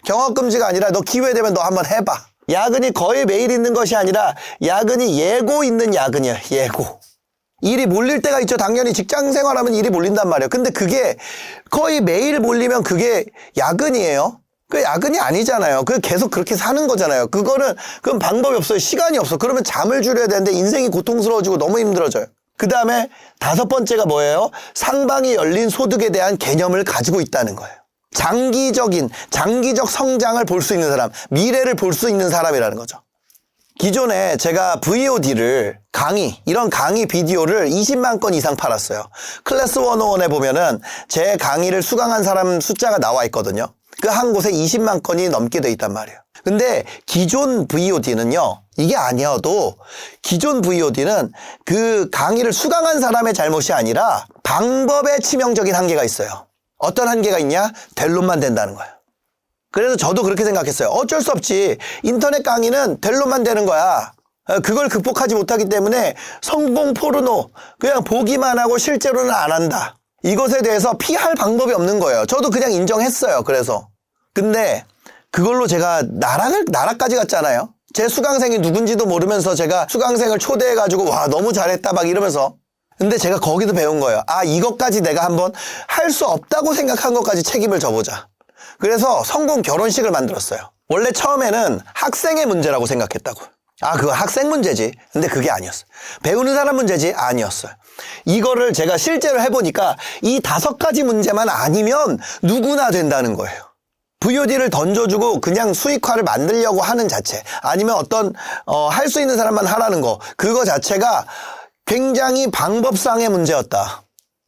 경업금지가 아니라 너 기회 되면 너 한번 해봐. 야근이 거의 매일 있는 것이 아니라 야근이 예고 있는 야근이야. 예고. 일이 몰릴 때가 있죠. 당연히 직장 생활하면 일이 몰린단 말이에요. 근데 그게 거의 매일 몰리면 그게 야근이에요. 그 야근이 아니잖아요. 그 계속 그렇게 사는 거잖아요. 그건 방법이 없어요. 시간이 없어. 그러면 잠을 줄여야 되는데 인생이 고통스러워지고 너무 힘들어져요. 그 다음에 5번째가 뭐예요? 상방이 열린 소득에 대한 개념을 가지고 있다는 거예요. 장기적 성장을 볼 수 있는 사람, 미래를 볼 수 있는 사람이라는 거죠. 기존에 제가 VOD를 이런 강의 비디오를 20만 건 이상 팔았어요. 클래스 101에 보면은 제 강의를 수강한 사람 숫자가 나와 있거든요. 그 한 곳에 20만 건이 넘게 돼 있단 말이에요. 근데 기존 VOD는요, 이게 아니어도 기존 VOD는 그 강의를 수강한 사람의 잘못이 아니라 방법에 치명적인 한계가 있어요. 어떤 한계가 있냐? 될 놈만 된다는 거예요. 그래서 저도 그렇게 생각했어요. 어쩔 수 없지. 인터넷 강의는 될 놈만 되는 거야. 그걸 극복하지 못하기 때문에 성공 포르노, 그냥 보기만 하고 실제로는 안 한다. 이것에 대해서 피할 방법이 없는 거예요. 저도 그냥 인정했어요. 그래서. 근데 그걸로 제가 나라까지 갔잖아요. 제 수강생이 누군지도 모르면서 제가 수강생을 초대해가지고 와 너무 잘했다 막 이러면서. 근데 제가 거기도 배운 거예요. 아, 이것까지 내가 한번 할 수 없다고 생각한 것까지 책임을 져보자. 그래서 성공 결혼식을 만들었어요. 원래 처음에는 학생의 문제라고 생각했다고. 아, 그거 학생 문제지. 근데 그게 아니었어요. 배우는 사람 문제지? 아니었어요. 이거를 제가 실제로 해보니까 이 5가지 문제만 아니면 누구나 된다는 거예요. VOD를 던져주고 그냥 수익화를 만들려고 하는 자체, 아니면 할 수 있는 사람만 하라는 거, 그거 자체가 굉장히 방법상의 문제였다.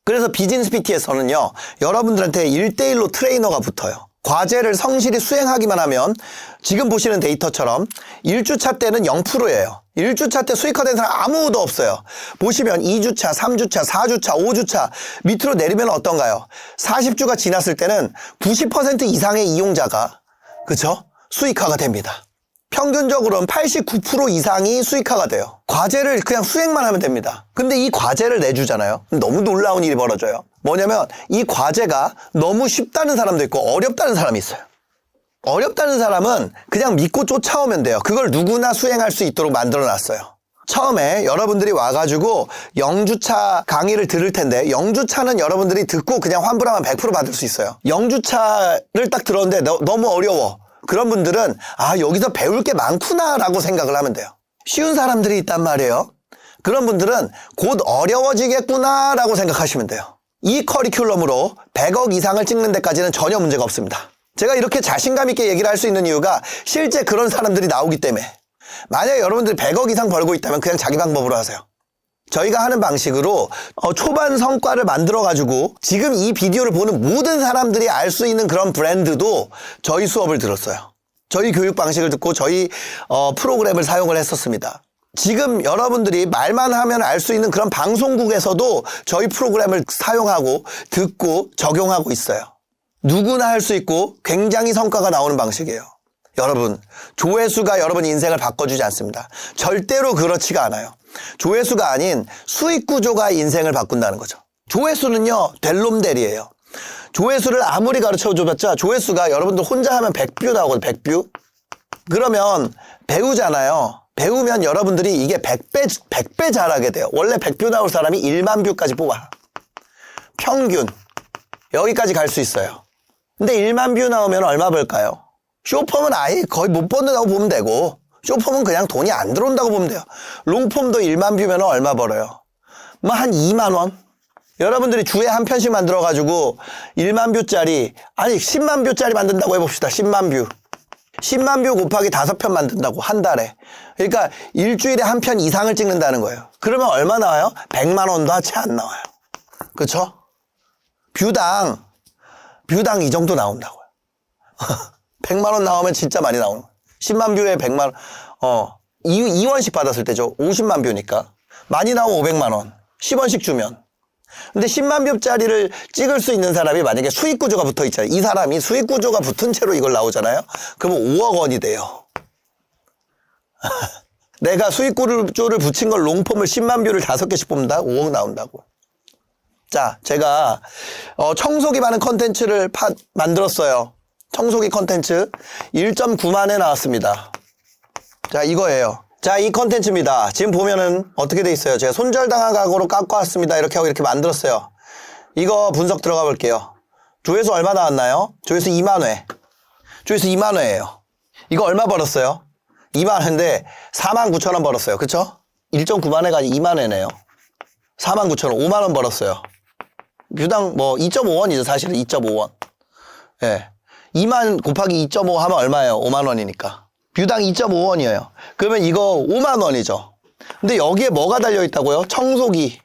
그래서 비즈니스 PT에서는요, 여러분들한테 1대1로 트레이너가 붙어요. 과제를 성실히 수행하기만 하면 지금 보시는 데이터처럼 1주차 때는 0%예요. 1주차 때 수익화된 사람 아무도 없어요. 보시면 2주차, 3주차, 4주차, 5주차 밑으로 내리면 어떤가요? 40주가 지났을 때는 90% 이상의 이용자가, 그쵸? 수익화가 됩니다. 평균적으로는 89% 이상이 수익화가 돼요. 과제를 그냥 수행만 하면 됩니다. 근데 이 과제를 내주잖아요. 너무 놀라운 일이 벌어져요. 뭐냐면 이 과제가 너무 쉽다는 사람도 있고 어렵다는 사람이 있어요. 어렵다는 사람은 그냥 믿고 쫓아오면 돼요. 그걸 누구나 수행할 수 있도록 만들어놨어요. 처음에 여러분들이 와가지고 0주차 강의를 들을 텐데 0주차는 여러분들이 듣고 그냥 환불하면 100% 받을 수 있어요. 0주차를 딱 들었는데 너무 어려워. 그런 분들은 아, 여기서 배울 게 많구나 라고 생각을 하면 돼요. 쉬운 사람들이 있단 말이에요. 그런 분들은 곧 어려워지겠구나 라고 생각하시면 돼요. 이 커리큘럼으로 100억 이상을 찍는 데까지는 전혀 문제가 없습니다. 제가 이렇게 자신감 있게 얘기를 할 수 있는 이유가 실제 그런 사람들이 나오기 때문에. 만약에 여러분들이 100억 이상 벌고 있다면 그냥 자기 방법으로 하세요. 저희가 하는 방식으로 초반 성과를 만들어가지고 지금 이 비디오를 보는 모든 사람들이 알 수 있는 그런 브랜드도 저희 수업을 들었어요. 저희 교육 방식을 듣고 저희 프로그램을 사용을 했었습니다. 지금 여러분들이 말만 하면 알 수 있는 그런 방송국에서도 저희 프로그램을 사용하고 듣고 적용하고 있어요. 누구나 할 수 있고 굉장히 성과가 나오는 방식이에요. 여러분, 조회수가 여러분 인생을 바꿔주지 않습니다. 절대로 그렇지가 않아요. 조회수가 아닌 수익 구조가 인생을 바꾼다는 거죠. 조회수는요, 될 놈 될이에요. 조회수를 아무리 가르쳐줘봤자 조회수가 여러분들 혼자 하면 100뷰 나오거든요. 100뷰. 그러면 배우잖아요. 배우면 여러분들이 이게 100배 잘하게 돼요. 원래 100뷰 나올 사람이 1만 뷰까지 뽑아. 평균. 여기까지 갈 수 있어요. 근데 1만 뷰 나오면 얼마 벌까요? 쇼폼은 아예 거의 못 번다고 보면 되고, 쇼폼은 그냥 돈이 안 들어온다고 보면 돼요. 롱폼도 1만 뷰면 얼마 벌어요? 뭐 한 2만 원? 여러분들이 주에 한 편씩 만들어가지고 1만 뷰짜리, 아니 10만 뷰짜리 만든다고 해봅시다. 10만 뷰. 10만 뷰 곱하기 5편 만든다고 한 달에. 그러니까 일주일에 한 편 이상을 찍는다는 거예요. 그러면 얼마 나와요? 100만 원도 채 안 나와요. 그쵸? 뷰당 뷰당 이 정도 나온다고요. 100만 원 나오면 진짜 많이 나오는 거예요. 10만 뷰에 100만 원. 2원씩 받았을 때죠. 50만 뷰니까. 많이 나오면 500만 원. 10원씩 주면. 근데 10만 뷰짜리를 찍을 수 있는 사람이 만약에 수익 구조가 붙어 있잖아요. 이 사람이 수익 구조가 붙은 채로 이걸 나오잖아요. 그러면 5억 원이 돼요. 내가 수익 구조를 붙인 걸 롱폼을 10만 뷰를 5개씩 뽑는다? 5억 나온다고. 자, 제가 청소기 많은 컨텐츠를 만들었어요. 청소기 컨텐츠 1.9만에 나왔습니다. 자, 이거예요. 자, 이 컨텐츠입니다. 지금 보면은 어떻게 돼 있어요? 제가 손절당한 가구로 깎고 왔습니다. 이렇게 하고 이렇게 만들었어요. 이거 분석 들어가 볼게요. 조회수 얼마 나왔나요? 조회수 2만 회. 조회수 2만 회예요. 이거 얼마 벌었어요? 2만 회인데 4만 9천 원 벌었어요. 그쵸? 1.9만 회가 2만 회네요. 4만 9천 원, 5만 원 벌었어요. 뷰당 뭐 2.5원이죠. 사실은 2.5원. 예. 2만 곱하기 2.5 하면 얼마예요? 5만 원이니까. 뷰당 2.5원이에요. 그러면 이거 5만 원이죠. 근데 여기에 뭐가 달려있다고요? 청소기.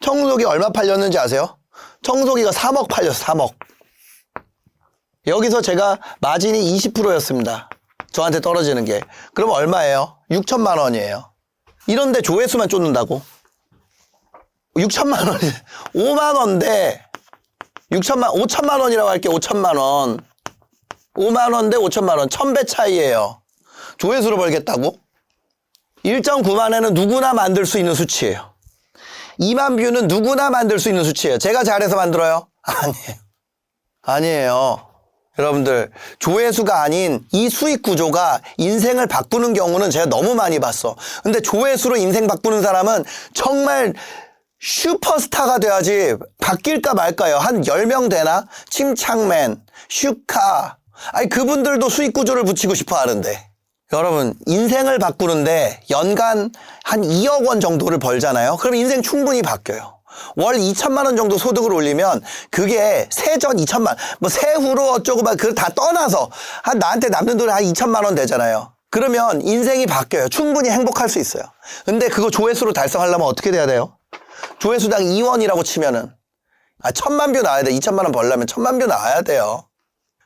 청소기 얼마 팔렸는지 아세요? 청소기가 3억 팔렸어. 3억. 여기서 제가 마진이 20%였습니다. 저한테 떨어지는 게. 그럼 얼마예요? 6천만 원이에요. 이런데 조회수만 쫓는다고? 6천만 원이 5만 원인데 5천만 원이라고 할게. 5천만 원. 5만 원인데 5천만 원. 1000배 차이예요. 조회수로 벌겠다고? 1.9만에는 누구나 만들 수 있는 수치예요. 2만 뷰는 누구나 만들 수 있는 수치예요. 제가 잘해서 만들어요? 아니에요. 아니에요. 여러분들, 조회수가 아닌 이 수익 구조가 인생을 바꾸는 경우는 제가 너무 많이 봤어. 근데 조회수로 인생 바꾸는 사람은 정말 슈퍼스타가 돼야지 바뀔까 말까요? 한 10명 되나? 침착맨, 슈카. 아니, 그분들도 수익 구조를 붙이고 싶어 하는데. 여러분, 인생을 바꾸는데 연간 한 2억 원 정도를 벌잖아요. 그럼 인생 충분히 바뀌어요. 월 2천만 원 정도 소득을 올리면 그게 세전 2천만, 뭐 세후로 어쩌고 막 그걸 다 떠나서 한 나한테 남는 돈이 한 2천만 원 되잖아요. 그러면 인생이 바뀌어요. 충분히 행복할 수 있어요. 근데 그거 조회수로 달성하려면 어떻게 돼야 돼요? 조회수당 2원이라고 치면은 1000만 뷰 나와야 돼. 2천만 원 벌려면 1000만 뷰 나와야 돼요.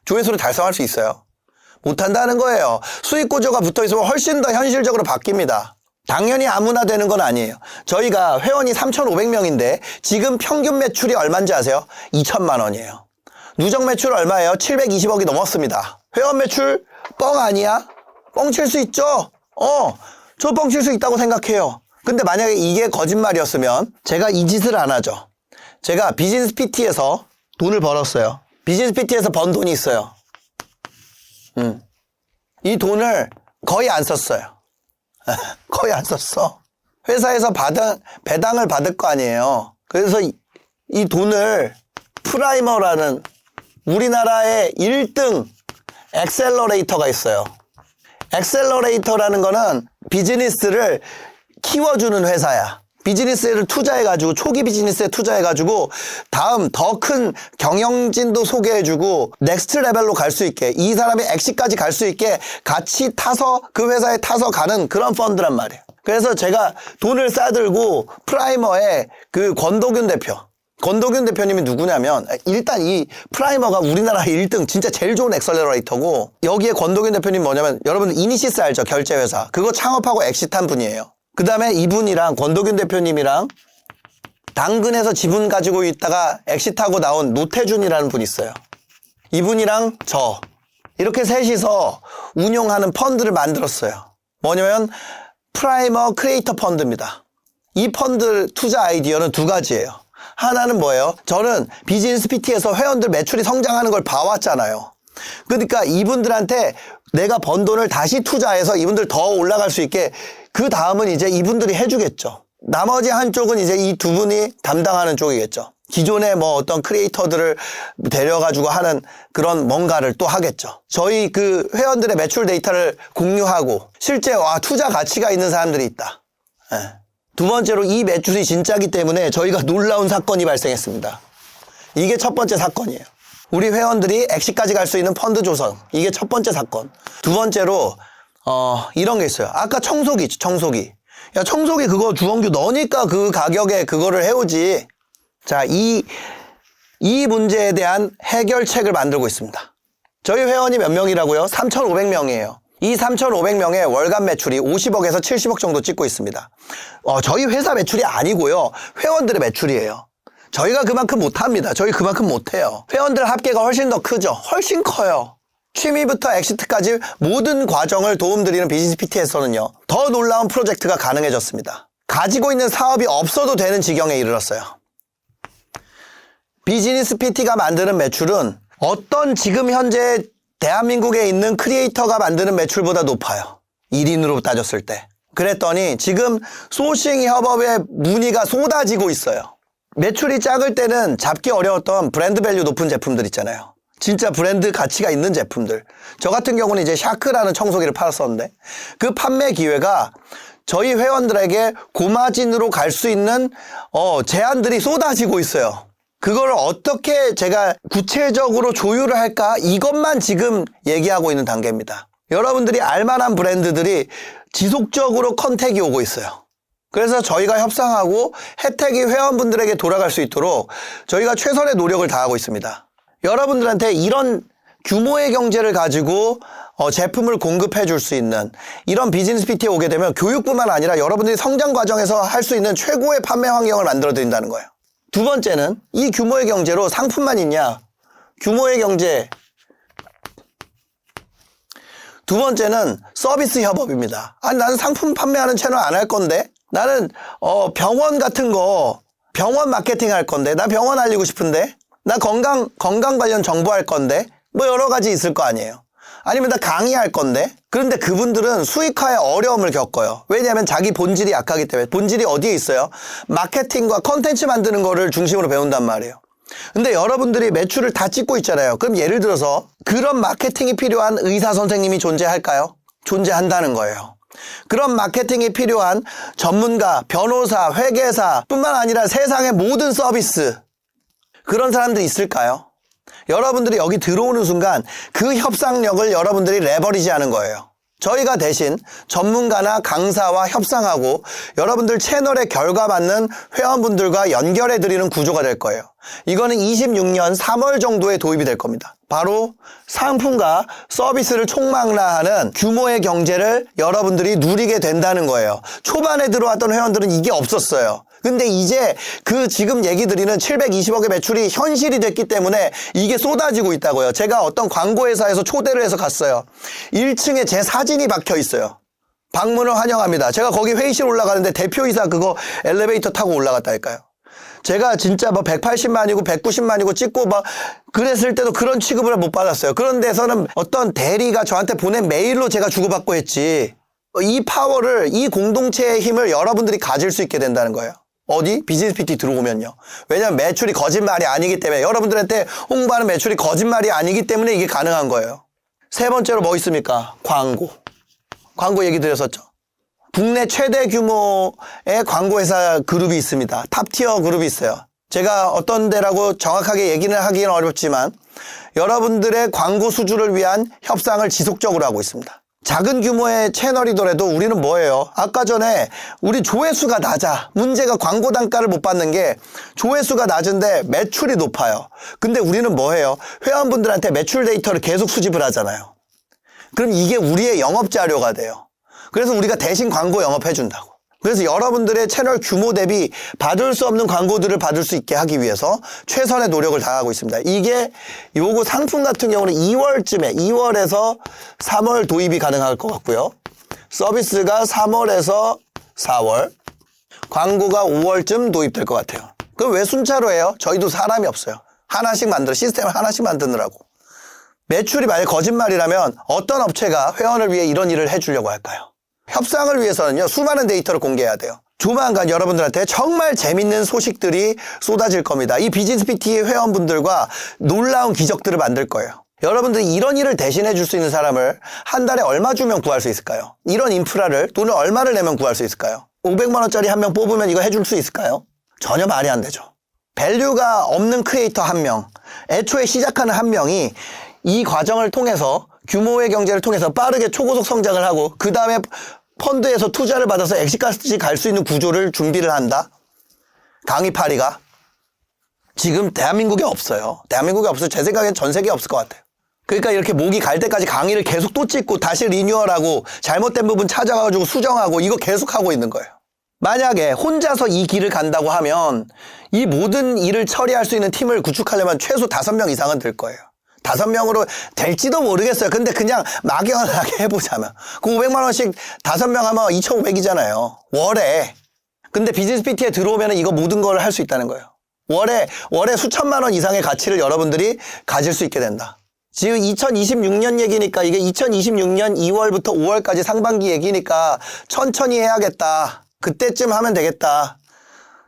조회수를 달성할 수 있어요. 못한다는 거예요. 수익 구조가 붙어 있으면 훨씬 더 현실적으로 바뀝니다. 당연히 아무나 되는 건 아니에요. 저희가 회원이 3,500명인데 지금 평균 매출이 얼마인지 아세요? 2천만 원이에요. 누적 매출 얼마예요? 720억이 넘었습니다. 회원 매출 뻥 아니야? 뻥칠 수 있죠? 저 뻥칠 수 있다고 생각해요. 근데 만약에 이게 거짓말이었으면 제가 이 짓을 안 하죠. 제가 비즈니스 PT에서 돈을 벌었어요. 비즈니스 PT에서 번 돈이 있어요. 이 돈을 거의 안 썼어요. 거의 안 썼어. 회사에서 배당을 받을 거 아니에요. 그래서 이 돈을 프라이머라는 우리나라의 1등 엑셀러레이터가 있어요. 엑셀러레이터라는 거는 비즈니스를 키워주는 회사야. 비즈니스를 투자해가지고 초기 비즈니스에 투자해가지고 다음 더 큰 경영진도 소개해주고 넥스트 레벨로 갈 수 있게 이 사람이 엑시까지 갈 수 있게 같이 타서 그 회사에 타서 가는 그런 펀드란 말이에요. 그래서 제가 돈을 싸들고 프라이머의 그 권도균 대표님이 누구냐면 일단 이 프라이머가 우리나라 1등 진짜 제일 좋은 엑셀러레이터고 여기에 권도균 대표님 뭐냐면 여러분 이니시스 알죠? 결제회사. 그거 창업하고 엑시트한 분이에요. 그 다음에 이분이랑 권도균 대표님이랑 당근에서 지분 가지고 있다가 엑시트하고 나온 노태준이라는 분이 있어요. 이분이랑 저 이렇게 셋이서 운용하는 펀드를 만들었어요. 뭐냐면 프라이머 크리에이터 펀드입니다. 이 펀드 투자 아이디어는 두 가지예요. 하나는 뭐예요? 저는 비즈니스 PT에서 회원들 매출이 성장하는 걸 봐왔잖아요. 그러니까 이분들한테 내가 번 돈을 다시 투자해서 이분들 더 올라갈 수 있게 그 다음은 이제 이분들이 해주겠죠. 나머지 한쪽은 이제 이 두 분이 담당하는 쪽이겠죠. 기존의 뭐 어떤 크리에이터들을 데려가지고 하는 그런 뭔가를 또 하겠죠. 저희 그 회원들의 매출 데이터를 공유하고 실제 투자 가치가 있는 사람들이 있다. 네. 두 번째로 이 매출이 진짜기 때문에 저희가 놀라운 사건이 발생했습니다. 이게 첫 번째 사건이에요. 우리 회원들이 엑시까지 갈 수 있는 펀드 조성. 이게 첫 번째 사건. 두 번째로 이런 게 있어요. 아까 청소기 있죠. 청소기. 야, 청소기 그거 주원규 너니까 그 가격에 그거를 해오지. 자, 이 이 문제에 대한 해결책을 만들고 있습니다. 저희 회원이 몇 명이라고요? 3,500명이에요. 이 3,500명의 월간 매출이 50억에서 70억 정도 찍고 있습니다. 저희 회사 매출이 아니고요. 회원들의 매출이에요. 저희가 그만큼 못합니다. 저희 그만큼 못해요. 회원들 합계가 훨씬 더 크죠. 훨씬 커요. 취미부터 엑시트까지 모든 과정을 도움드리는 비즈니스 PT에서는요. 더 놀라운 프로젝트가 가능해졌습니다. 가지고 있는 사업이 없어도 되는 지경에 이르렀어요. 비즈니스 PT가 만드는 매출은 어떤 지금 현재 대한민국에 있는 크리에이터가 만드는 매출보다 높아요. 1인으로 따졌을 때. 그랬더니 지금 소싱 협업의 문의가 쏟아지고 있어요. 매출이 작을 때는 잡기 어려웠던 브랜드 밸류 높은 제품들 있잖아요. 진짜 브랜드 가치가 있는 제품들. 저 같은 경우는 이제 샤크라는 청소기를 팔았었는데 그 판매 기회가 저희 회원들에게 고마진으로 갈 수 있는 제안들이 쏟아지고 있어요. 그걸 어떻게 제가 구체적으로 조율을 할까? 이것만 지금 얘기하고 있는 단계입니다. 여러분들이 알만한 브랜드들이 지속적으로 컨택이 오고 있어요. 그래서 저희가 협상하고 혜택이 회원분들에게 돌아갈 수 있도록 저희가 최선의 노력을 다하고 있습니다. 여러분들한테 이런 규모의 경제를 가지고 제품을 공급해 줄 수 있는 이런 비즈니스 PT에 오게 되면 교육뿐만 아니라 여러분들이 성장 과정에서 할 수 있는 최고의 판매 환경을 만들어 드린다는 거예요. 두 번째는 이 규모의 경제로 상품만 있냐? 규모의 경제. 두 번째는 서비스 협업입니다. 아니 나는 상품 판매하는 채널 안 할 건데 나는 병원 같은 거 병원 마케팅 할 건데 나 병원 알리고 싶은데 나 건강 관련 정보 할 건데 뭐 여러 가지 있을 거 아니에요. 아니면 나 강의할 건데 그런데 그분들은 수익화에 어려움을 겪어요. 왜냐하면 자기 본질이 약하기 때문에. 본질이 어디에 있어요? 마케팅과 컨텐츠 만드는 거를 중심으로 배운단 말이에요. 근데 여러분들이 매출을 다 찍고 있잖아요. 그럼 예를 들어서 그런 마케팅이 필요한 의사 선생님이 존재할까요? 존재한다는 거예요. 그런 마케팅이 필요한 전문가, 변호사, 회계사 뿐만 아니라 세상의 모든 서비스 그런 사람들이 있을까요? 여러분들이 여기 들어오는 순간 그 협상력을 여러분들이 레버리지하는 거예요. 저희가 대신 전문가나 강사와 협상하고 여러분들 채널에 결과받는 회원분들과 연결해드리는 구조가 될 거예요. 이거는 26년 3월 정도에 도입이 될 겁니다. 바로 상품과 서비스를 총망라하는 규모의 경제를 여러분들이 누리게 된다는 거예요. 초반에 들어왔던 회원들은 이게 없었어요. 근데 이제 그 지금 얘기 드리는 720억의 매출이 현실이 됐기 때문에 이게 쏟아지고 있다고요. 제가 어떤 광고회사에서 초대를 해서 갔어요. 1층에 제 사진이 박혀 있어요. 방문을 환영합니다. 제가 거기 회의실 올라가는데 대표이사 그거 엘리베이터 타고 올라갔다니까요. 제가 진짜 뭐 180만이고 190만이고 찍고 막 그랬을 때도 그런 취급을 못 받았어요. 그런 데서는 어떤 대리가 저한테 보낸 메일로 제가 주고받고 했지. 이 파워를, 이 공동체의 힘을 여러분들이 가질 수 있게 된다는 거예요. 어디? 비즈니스 PT 들어오면요. 왜냐면 매출이 거짓말이 아니기 때문에 여러분들한테 홍보하는 매출이 거짓말이 아니기 때문에 이게 가능한 거예요. 세 번째로 뭐 있습니까? 광고. 광고 얘기 드렸었죠. 국내 최대 규모의 광고회사 그룹이 있습니다. 탑티어 그룹이 있어요. 제가 어떤 데라고 정확하게 얘기는 하기는 어렵지만 여러분들의 광고 수주를 위한 협상을 지속적으로 하고 있습니다. 작은 규모의 채널이더라도 우리는 뭐예요? 아까 전에 우리 조회수가 낮아. 문제가 광고 단가를 못 받는 게 조회수가 낮은데 매출이 높아요. 근데 우리는 뭐예요? 회원분들한테 매출 데이터를 계속 수집을 하잖아요. 그럼 이게 우리의 영업 자료가 돼요. 그래서 우리가 대신 광고 영업해 준다고. 그래서 여러분들의 채널 규모 대비 받을 수 없는 광고들을 받을 수 있게 하기 위해서 최선의 노력을 다하고 있습니다. 이게 요거 상품 같은 경우는 2월에서 3월 도입이 가능할 것 같고요. 서비스가 3월에서 4월, 광고가 5월쯤 도입될 것 같아요. 그럼 왜 순차로 해요? 저희도 사람이 없어요. 시스템을 하나씩 만드느라고. 매출이 만약 거짓말이라면 어떤 업체가 회원을 위해 이런 일을 해주려고 할까요? 협상을 위해서는요, 수많은 데이터를 공개해야 돼요. 조만간 여러분들한테 정말 재밌는 소식들이 쏟아질 겁니다. 이 비즈니스 PT 회원분들과 놀라운 기적들을 만들 거예요. 여러분들이 이런 일을 대신해 줄 수 있는 사람을 한 달에 얼마 주면 구할 수 있을까요? 이런 인프라를 돈을 얼마를 내면 구할 수 있을까요? 500만 원짜리 한 명 뽑으면 이거 해줄 수 있을까요? 전혀 말이 안 되죠. 밸류가 없는 크리에이터 한 명, 애초에 시작하는 한 명이 이 과정을 통해서 규모의 경제를 통해서 빠르게 초고속 성장을 하고 그 다음에 펀드에서 투자를 받아서 엑시까지 갈 수 있는 구조를 준비를 한다. 강의 파리가. 지금 대한민국에 없어요. 대한민국에 없어요. 제 생각엔 전 세계에 없을 것 같아요. 그러니까 이렇게 목이 갈 때까지 강의를 계속 또 찍고 다시 리뉴얼하고 잘못된 부분 찾아가지고 수정하고 이거 계속 하고 있는 거예요. 만약에 혼자서 이 길을 간다고 하면 이 모든 일을 처리할 수 있는 팀을 구축하려면 최소 5명 이상은 들 거예요. 5명으로 될지도 모르겠어요. 근데 그냥 막연하게 해보자면 그 500만 원씩 5명 하면 2,500이잖아요. 월에. 근데 비즈니스 PT에 들어오면 이거 모든 걸 할 수 있다는 거예요. 월에 수천만 원 이상의 가치를 여러분들이 가질 수 있게 된다. 지금 2026년 얘기니까 이게 2026년 2월부터 5월까지 상반기 얘기니까 천천히 해야겠다. 그때쯤 하면 되겠다.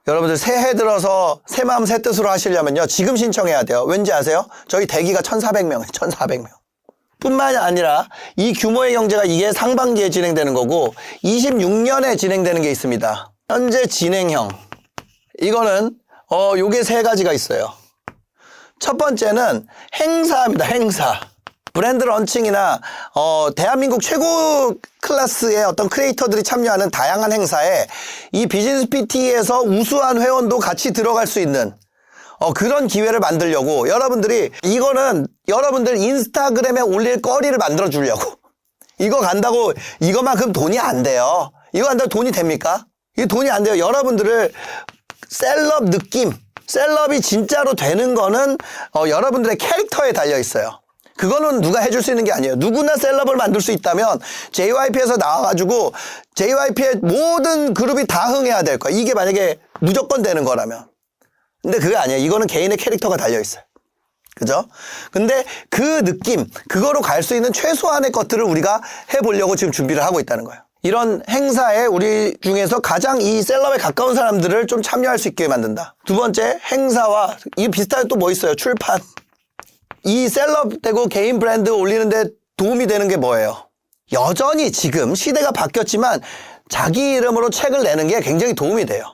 여러분들 새해 들어서 새 마음 새 뜻으로 하시려면요. 지금 신청해야 돼요. 왠지 아세요? 저희 대기가 1,400명, 1,400명. 뿐만이 아니라 이 규모의 경제가 이게 상반기에 진행되는 거고 26년에 진행되는 게 있습니다. 현재 진행형. 이거는 요게 3가지가 있어요. 첫 번째는 행사입니다. 행사. 브랜드 런칭이나 대한민국 최고 클래스의 어떤 크리에이터들이 참여하는 다양한 행사에 이 비즈니스 PT에서 우수한 회원도 같이 들어갈 수 있는 그런 기회를 만들려고 이거는 여러분들 인스타그램에 올릴 거리를 만들어 주려고 이거 간다고 이거만큼 돈이 안 돼요. 이거 간다고 돈이 됩니까? 이게 돈이 안 돼요. 여러분들을 셀럽 느낌, 셀럽이 진짜로 되는 거는 여러분들의 캐릭터에 달려 있어요. 그거는 누가 해줄 수 있는 게 아니에요. 누구나 셀럽을 만들 수 있다면 JYP에서 나와가지고 JYP의 모든 그룹이 다 흥해야 될 거야. 이게 만약에 무조건 되는 거라면. 근데 그게 아니에요. 이거는 개인의 캐릭터가 달려 있어요. 그죠? 근데 그 느낌, 그거로 갈 수 있는 최소한의 것들을 우리가 해보려고 지금 준비를 하고 있다는 거예요. 이런 행사에 우리 중에서 가장 이 셀럽에 가까운 사람들을 좀 참여할 수 있게 만든다. 두 번째, 행사와 이 비슷하게 또 뭐 있어요? 출판. 이 셀럽 되고 개인 브랜드 올리는데 도움이 되는 게 뭐예요? 여전히 지금 시대가 바뀌었지만 자기 이름으로 책을 내는 게 굉장히 도움이 돼요.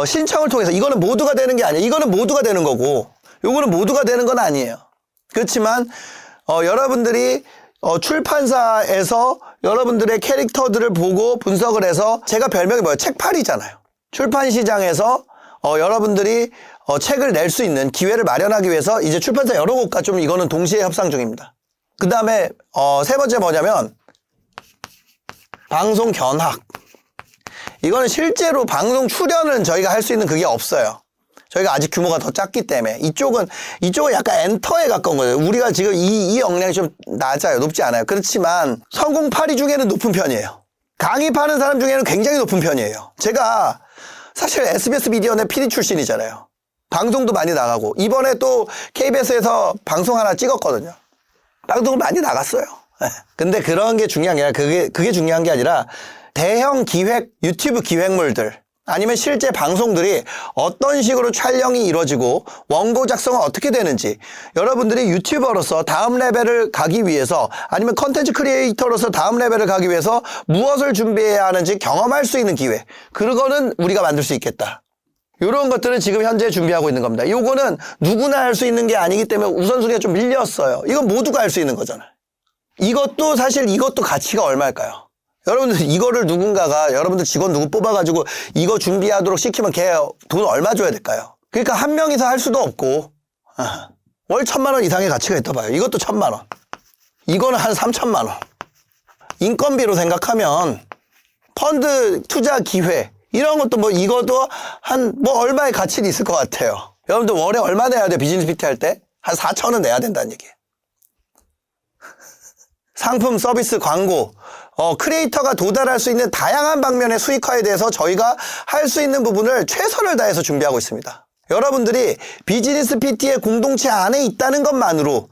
신청을 통해서 이거는 모두가 되는 게 아니에요. 이거는 모두가 되는 거고 요거는 모두가 되는 건 아니에요. 그렇지만 여러분들이 출판사에서 여러분들의 캐릭터들을 보고 분석을 해서 제가 별명이 뭐예요? 책팔이잖아요. 출판 시장에서 여러분들이 책을 낼 수 있는 기회를 마련하기 위해서 이제 출판사 여러 곳과 좀 이거는 동시에 협상 중입니다. 그 다음에 세 번째 뭐냐면 방송 견학. 이거는 실제로 방송 출연은 저희가 할 수 있는 그게 없어요. 저희가 아직 규모가 더 작기 때문에 이쪽은 약간 엔터에 가까운 거예요. 우리가 지금 이 역량이 좀 낮아요. 높지 않아요. 그렇지만 성공파리 중에는 높은 편이에요. 강의 파는 사람 중에는 굉장히 높은 편이에요. 제가 사실 SBS 미디어넷 PD 출신이잖아요. 방송도 많이 나가고 이번에 또 KBS에서 방송 하나 찍었거든요. 방송을 많이 나갔어요. 근데 그런 게 중요한 게 아니라 그게 중요한 게 아니라 대형 기획 유튜브 기획물들 아니면 실제 방송들이 어떤 식으로 촬영이 이루어지고 원고 작성은 어떻게 되는지 여러분들이 유튜버로서 다음 레벨을 가기 위해서 아니면 컨텐츠 크리에이터로서 다음 레벨을 가기 위해서 무엇을 준비해야 하는지 경험할 수 있는 기회. 그거는 우리가 만들 수 있겠다. 이런 것들은 지금 현재 준비하고 있는 겁니다. 이거는 누구나 할 수 있는 게 아니기 때문에 우선순위가 좀 밀렸어요. 이건 모두가 할 수 있는 거잖아요. 이것도 가치가 얼마일까요? 여러분들 이거를 누군가가 여러분들 직원 누구 뽑아가지고 이거 준비하도록 시키면 걔 돈 얼마 줘야 될까요? 그러니까 한 명이서 할 수도 없고 월 1,000만 원 이상의 가치가 있다 봐요. 이것도 1,000만 원. 이거는 한 3,000만 원. 인건비로 생각하면 펀드 투자 기회 이런 것도 이것도 한 얼마의 가치는 있을 것 같아요. 여러분들 월에 얼마 내야 돼요? 비즈니스 PT 할 때? 한 4,000원 내야 된다는 얘기예요. 상품, 서비스, 광고, 크리에이터가 도달할 수 있는 다양한 방면의 수익화에 대해서 저희가 할 수 있는 부분을 최선을 다해서 준비하고 있습니다. 여러분들이 비즈니스 PT의 공동체 안에 있다는 것만으로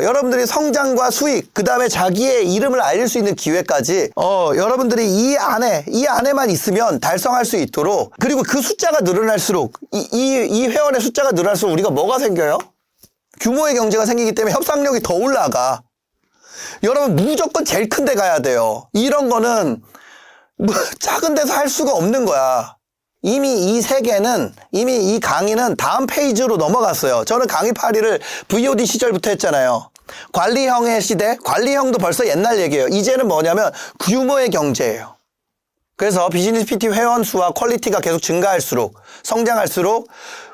여러분들이 성장과 수익, 그 다음에 자기의 이름을 알릴 수 있는 기회까지 여러분들이 이 안에만 있으면 달성할 수 있도록 그리고 그 숫자가 늘어날수록 이 회원의 숫자가 늘어날수록 우리가 뭐가 생겨요? 규모의 경제가 생기기 때문에 협상력이 더 올라가. 여러분 무조건 제일 큰 데 가야 돼요. 이런 거는 작은 데서 할 수가 없는 거야. 이미 이 세계는 이미 이 강의는 다음 페이지로 넘어갔어요. 저는 강의 파리를 VOD 시절부터 했잖아요. 관리형의 시대, 관리형도 벌써 옛날 얘기예요. 이제는 뭐냐면 규모의 경제예요. 그래서 비즈니스 PT 회원 수와 퀄리티가 계속 증가할수록, 성장할수록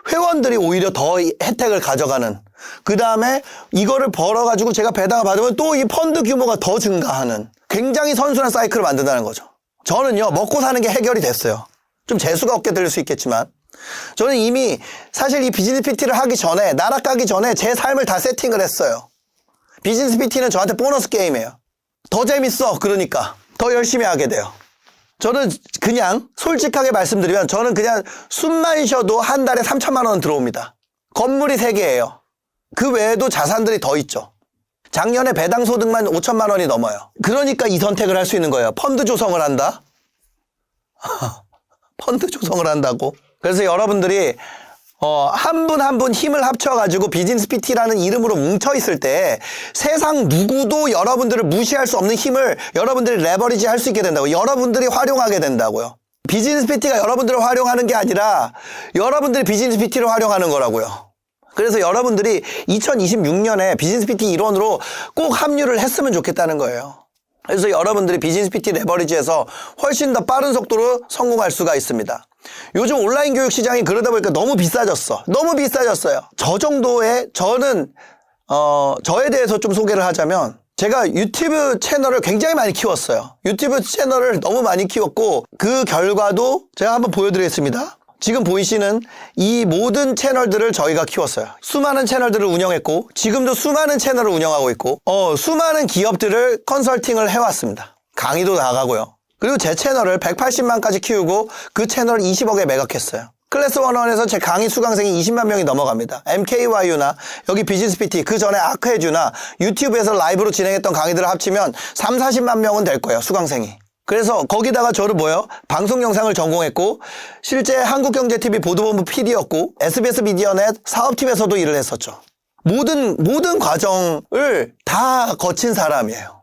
회원들이 오히려 더 혜택을 가져가는, 그 다음에 이거를 벌어가지고 제가 배당을 받으면 또 이 펀드 규모가 더 증가하는 굉장히 선순환 사이클을 만든다는 거죠. 저는요, 먹고 사는 게 해결이 됐어요. 좀 재수가 없게 들릴 수 있겠지만 저는 이미 사실 이 비즈니스 PT를 하기 전에, 나락가기 전에 제 삶을 다 세팅을 했어요. 비즈니스 PT는 저한테 보너스 게임이에요. 더 재밌어. 그러니까 더 열심히 하게 돼요. 저는 그냥 솔직하게 말씀드리면 저는 그냥 숨만 쉬어도 한 달에 3천만 원 들어옵니다. 건물이 3개예요. 그 외에도 자산들이 더 있죠. 작년에 배당 소득만 5천만 원이 넘어요. 그러니까 이 선택을 할 수 있는 거예요. 펀드 조성을 한다? 펀드 조성을 한다고? 그래서 여러분들이 한 분 한 분 힘을 합쳐가지고 비즈니스 PT라는 이름으로 뭉쳐있을 때 세상 누구도 여러분들을 무시할 수 없는 힘을 여러분들이 레버리지 할 수 있게 된다고. 여러분들이 활용하게 된다고요. 비즈니스 PT가 여러분들을 활용하는 게 아니라 여러분들이 비즈니스 PT를 활용하는 거라고요. 그래서 여러분들이 2026년에 비즈니스 PT 일원으로 꼭 합류를 했으면 좋겠다는 거예요. 그래서 여러분들이 비즈니스 PT 레버리지에서 훨씬 더 빠른 속도로 성공할 수가 있습니다. 요즘 온라인 교육 시장이 그러다 보니까 너무 비싸졌어. 너무 비싸졌어요. 저 정도의, 저는 저에 대해서 좀 소개를 하자면 제가 유튜브 채널을 굉장히 많이 키웠어요. 유튜브 채널을 너무 많이 키웠고 그 결과도 제가 한번 보여드리겠습니다. 지금 보이시는 이 모든 채널들을 저희가 키웠어요. 수많은 채널들을 운영했고 지금도 수많은 채널을 운영하고 있고 수많은 기업들을 컨설팅을 해왔습니다. 강의도 나가고요. 그리고 제 채널을 180만까지 키우고 그 채널을 20억에 매각했어요. 클래스 101에서 제 강의 수강생이 20만 명이 넘어갑니다. MKYU나 여기 비즈니스 PT, 그 전에 아크해주나 유튜브에서 라이브로 진행했던 강의들을 합치면 3, 40만 명은 될 거예요. 수강생이. 그래서 거기다가 저를 방송 영상을 전공했고 실제 한국경제TV 보도본부 PD였고 SBS 미디어넷 사업팀에서도 일을 했었죠. 모든 과정을 다 거친 사람이에요.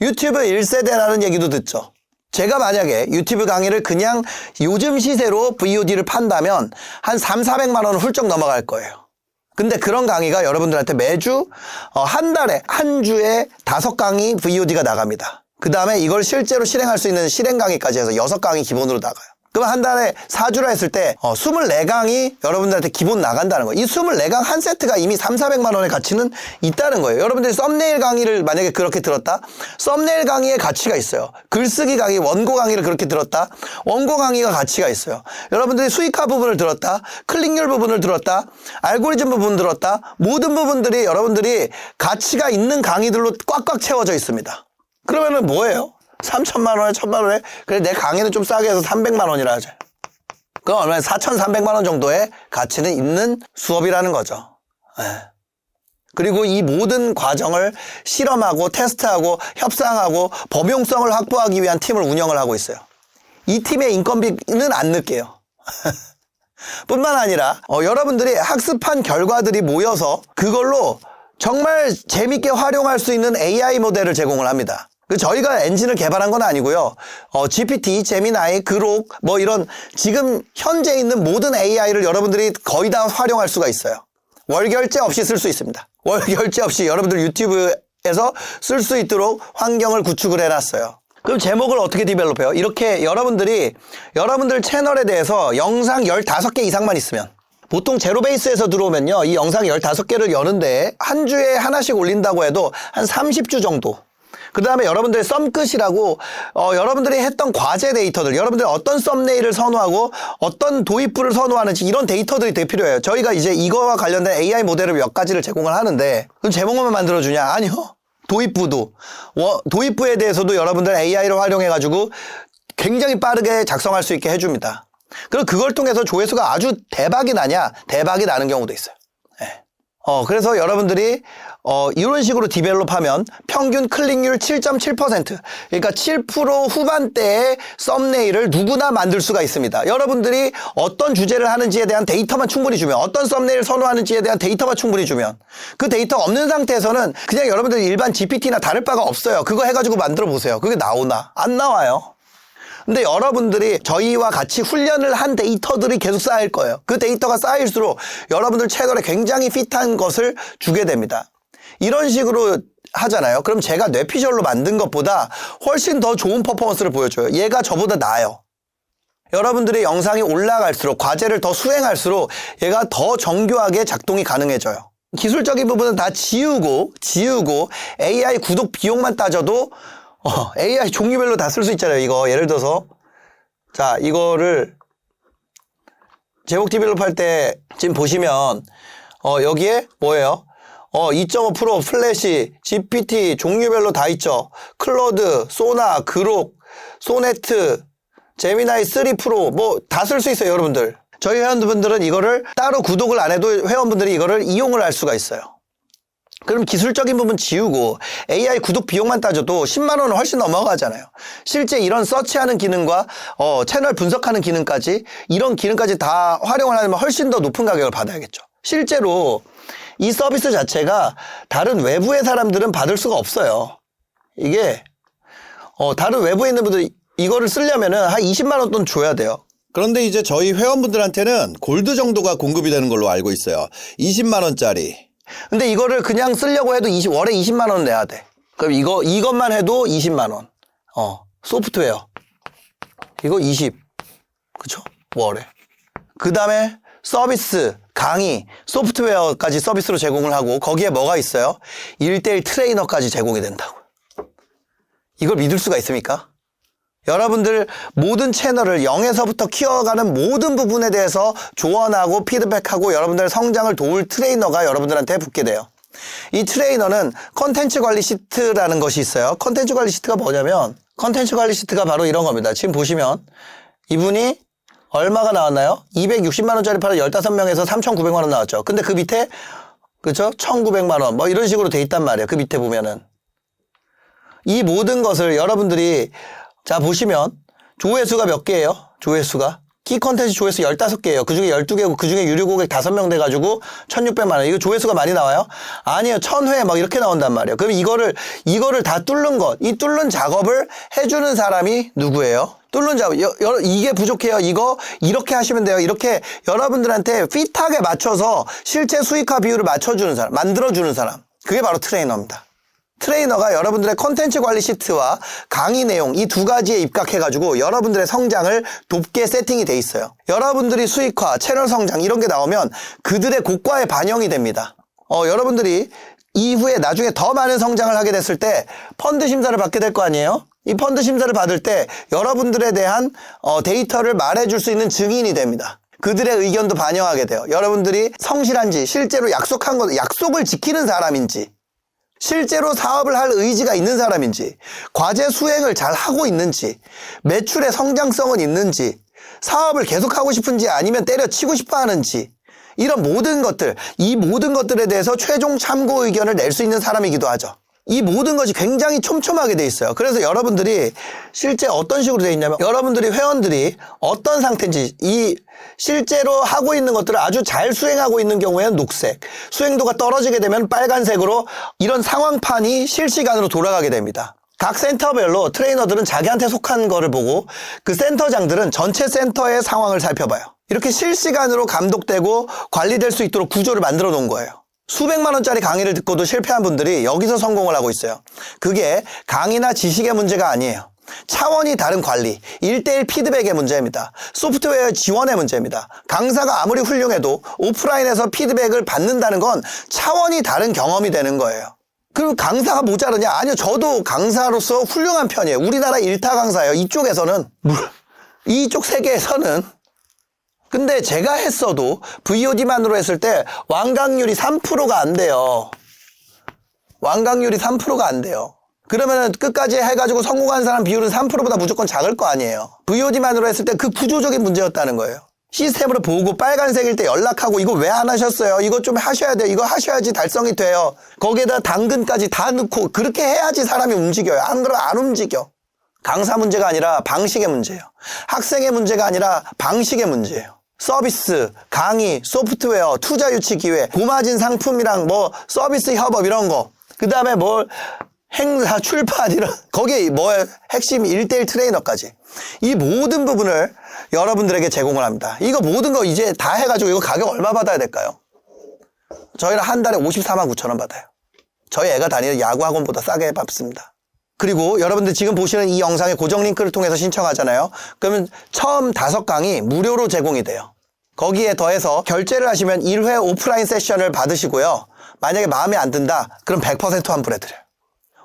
유튜브 1세대라는 얘기도 듣죠. 제가 만약에 유튜브 강의를 그냥 요즘 시세로 VOD를 판다면 한 3, 400만 원은 훌쩍 넘어갈 거예요. 근데 그런 강의가 여러분들한테 매주 한 달에 한 주에 5강의 VOD가 나갑니다. 그 다음에 이걸 실제로 실행할 수 있는 실행 강의까지 해서 6강의 기본으로 나가요. 그럼 한 달에 4주라 했을 때 24강이 여러분들한테 기본 나간다는 거예요. 이 24강 한 세트가 이미 3, 400만 원의 가치는 있다는 거예요. 여러분들이 썸네일 강의를 만약에 그렇게 들었다? 썸네일 강의의 가치가 있어요. 글쓰기 강의, 원고 강의를 그렇게 들었다? 원고 강의가 가치가 있어요. 여러분들이 수익화 부분을 들었다? 클릭률 부분을 들었다? 알고리즘 부분 들었다? 모든 부분들이 여러분들이 가치가 있는 강의들로 꽉꽉 채워져 있습니다. 그러면은 뭐예요? 3천만 원에 1천만 원에 그래 내 강의는 좀 싸게 해서 300만 원이라 하죠. 그럼 얼마나 4,300만 원 정도의 가치는 있는 수업이라는 거죠. 그리고 이 모든 과정을 실험하고 테스트하고 협상하고 범용성을 확보하기 위한 팀을 운영을 하고 있어요. 이 팀의 인건비는 안 넣을게요. 뿐만 아니라 여러분들이 학습한 결과들이 모여서 그걸로 정말 재밌게 활용할 수 있는 AI 모델을 제공을 합니다. 저희가 엔진을 개발한 건 아니고요. GPT, 제미나이, 그록 이런 지금 현재 있는 모든 AI를 여러분들이 거의 다 활용할 수가 있어요. 월결제 없이 쓸 수 있습니다. 월결제 없이 여러분들 유튜브에서 쓸 수 있도록 환경을 구축을 해놨어요. 그럼 제목을 어떻게 디벨롭해요? 이렇게 여러분들 채널에 대해서 영상 15개 이상만 있으면 보통 제로베이스에서 들어오면요. 이 영상 15개를 여는데 한 주에 하나씩 올린다고 해도 한 30주 정도. 그 다음에 여러분들의 썸끝이라고 여러분들이 했던 과제 데이터들, 여러분들이 어떤 썸네일을 선호하고 어떤 도입부를 선호하는지 이런 데이터들이 되게 필요해요. 저희가 이제 이거와 관련된 AI 모델을 몇 가지를 제공을 하는데 그럼 제목만 만들어주냐? 아니요. 도입부도. 도입부에 대해서도 여러분들 AI를 활용해가지고 굉장히 빠르게 작성할 수 있게 해줍니다. 그리고 그걸 통해서 조회수가 아주 대박이 나냐? 대박이 나는 경우도 있어요. 네. 그래서 여러분들이 이런 식으로 디벨롭하면 평균 클릭률 7.7%, 그러니까 7% 후반대의 썸네일을 누구나 만들 수가 있습니다. 여러분들이 어떤 주제를 하는지에 대한 데이터만 충분히 주면, 어떤 썸네일을 선호하는지에 대한 데이터만 충분히 주면, 그 데이터가 없는 상태에서는 그냥 여러분들 일반 GPT나 다를 바가 없어요. 그거 해가지고 만들어 보세요. 그게 나오나? 안 나와요. 근데 여러분들이 저희와 같이 훈련을 한 데이터들이 계속 쌓일 거예요. 그 데이터가 쌓일수록 여러분들 채널에 굉장히 핏한 것을 주게 됩니다. 이런 식으로 하잖아요. 그럼 제가 뇌피셜로 만든 것보다 훨씬 더 좋은 퍼포먼스를 보여줘요. 얘가 저보다 나아요. 여러분들의 영상이 올라갈수록, 과제를 더 수행할수록 얘가 더 정교하게 작동이 가능해져요. 기술적인 부분은 다 지우고 AI 구독 비용만 따져도 AI 종류별로 다 쓸 수 있잖아요. 이거 예를 들어서 자, 이거를 제목 디벨롭 때 지금 보시면 여기에 뭐예요? 2.5% 플래시, GPT 종류별로 다 있죠. 클로드, 소나, 그록, 소네트, 제미나이 3 프로 뭐 다 쓸 수 있어요, 여러분들. 저희 회원분들은 이거를 따로 구독을 안 해도 회원분들이 이거를 이용을 할 수가 있어요. 그럼 기술적인 부분 지우고 AI 구독 비용만 따져도 10만 원은 훨씬 넘어가잖아요. 실제 이런 서치하는 기능과 채널 분석하는 기능까지, 이런 기능까지 다 활용을 하면 훨씬 더 높은 가격을 받아야겠죠. 실제로 이 서비스 자체가 다른 외부의 사람들은 받을 수가 없어요. 이게 다른 외부에 있는 분들이 이거를 쓰려면은 한 20만 원 돈 줘야 돼요. 그런데 이제 저희 회원분들한테는 골드 정도가 공급이 되는 걸로 알고 있어요. 20만 원짜리. 근데 이거를 그냥 쓰려고 해도 월에 20만 원 내야 돼. 그럼 이것만 해도 20만 원. 소프트웨어. 이거 20. 그쵸? 월에. 그 다음에 서비스, 강의, 소프트웨어까지 서비스로 제공을 하고, 거기에 뭐가 있어요? 1:1 트레이너까지 제공이 된다고. 이걸 믿을 수가 있습니까? 여러분들 모든 채널을 0에서부터 키워가는 모든 부분에 대해서 조언하고 피드백하고 여러분들의 성장을 도울 트레이너가 여러분들한테 붙게 돼요. 이 트레이너는 컨텐츠 관리 시트라는 것이 있어요. 컨텐츠 관리 시트가 뭐냐면, 컨텐츠 관리 시트가 바로 이런 겁니다. 지금 보시면 이분이 얼마가 나왔나요? 260만 원짜리 팔아 15명에서 3,900만 원 나왔죠. 근데 그 밑에 그렇죠? 1,900만 원 뭐 이런 식으로 돼 있단 말이에요. 그 밑에 보면은 이 모든 것을 여러분들이 자 보시면 조회수가 몇 개예요? 조회수가 키 컨텐츠 조회수 15개예요. 그중에 12개고 그중에 유료 고객 5명 돼가지고 1,600만 원. 이거 조회수가 많이 나와요? 아니에요. 1,000회 막 이렇게 나온단 말이에요. 그럼 이거를 다 뚫는 것, 이 뚫는 작업을 해주는 사람이 누구예요? 뚫는 작업. 이게 부족해요. 이거 이렇게 하시면 돼요. 이렇게 여러분들한테 핏하게 맞춰서 실제 수익화 비율을 맞춰주는 사람, 만들어주는 사람. 그게 바로 트레이너입니다. 트레이너가 여러분들의 컨텐츠 관리 시트와 강의 내용 이 두 가지에 입각해가지고 여러분들의 성장을 돕게 세팅이 돼 있어요. 여러분들이 수익화, 채널 성장 이런 게 나오면 그들의 고과에 반영이 됩니다. 여러분들이 이후에 나중에 더 많은 성장을 하게 됐을 때 펀드 심사를 받게 될 거 아니에요? 이 펀드 심사를 받을 때 여러분들에 대한 데이터를 말해줄 수 있는 증인이 됩니다. 그들의 의견도 반영하게 돼요. 여러분들이 성실한지, 실제로 약속을 지키는 사람인지, 실제로 사업을 할 의지가 있는 사람인지, 과제 수행을 잘 하고 있는지, 매출의 성장성은 있는지, 사업을 계속하고 싶은지 아니면 때려치고 싶어 하는지, 이런 모든 것들, 이 모든 것들에 대해서 최종 참고 의견을 낼 수 있는 사람이기도 하죠. 이 모든 것이 굉장히 촘촘하게 돼 있어요. 그래서 여러분들이 실제 어떤 식으로 돼 있냐면, 여러분들이 회원들이 어떤 상태인지, 이 실제로 하고 있는 것들을 아주 잘 수행하고 있는 경우에는 녹색, 수행도가 떨어지게 되면 빨간색으로 이런 상황판이 실시간으로 돌아가게 됩니다. 각 센터별로 트레이너들은 자기한테 속한 거를 보고 그 센터장들은 전체 센터의 상황을 살펴봐요. 이렇게 실시간으로 감독되고 관리될 수 있도록 구조를 만들어 놓은 거예요. 수백만 원짜리 강의를 듣고도 실패한 분들이 여기서 성공을 하고 있어요. 그게 강의나 지식의 문제가 아니에요. 차원이 다른 관리, 1:1 피드백의 문제입니다. 소프트웨어 지원의 문제입니다. 강사가 아무리 훌륭해도 오프라인에서 피드백을 받는다는 건 차원이 다른 경험이 되는 거예요. 그럼 강사가 모자르냐? 아니요. 저도 강사로서 훌륭한 편이에요. 우리나라 1타 강사예요. 이쪽에서는. 이쪽 세계에서는. 근데 제가 했어도 VOD만으로 했을 때 완강률이 3%가 안 돼요. 완강률이 3%가 안 돼요. 그러면은 끝까지 해가지고 성공한 사람 비율은 3%보다 무조건 작을 거 아니에요. VOD만으로 했을 때 그 구조적인 문제였다는 거예요. 시스템으로 보고 빨간색일 때 연락하고 이거 왜 안 하셨어요? 이거 좀 하셔야 돼요. 이거 하셔야지 달성이 돼요. 거기에다 당근까지 다 넣고 그렇게 해야지 사람이 움직여요. 안 그러면 안 움직여. 강사 문제가 아니라 방식의 문제예요. 학생의 문제가 아니라 방식의 문제예요. 서비스, 강의, 소프트웨어, 투자 유치 기회, 고마진 상품이랑 뭐 서비스 협업 이런 거. 그 다음에 뭘 행사, 출판 이런 거기에 뭐예요? 핵심 1:1 트레이너까지. 이 모든 부분을 여러분들에게 제공을 합니다. 이거 모든 거 이제 다 해가지고 이거 가격 얼마 받아야 될까요? 저희는 한 달에 54만 9천 원 받아요. 저희 애가 다니는 야구학원보다 싸게 받습니다. 그리고 여러분들 지금 보시는 이 영상의 고정 링크를 통해서 신청하잖아요. 그러면 처음 5강이 무료로 제공이 돼요. 거기에 더해서 결제를 하시면 1회 오프라인 세션을 받으시고요. 만약에 마음에 안 든다, 그럼 100% 환불해드려요.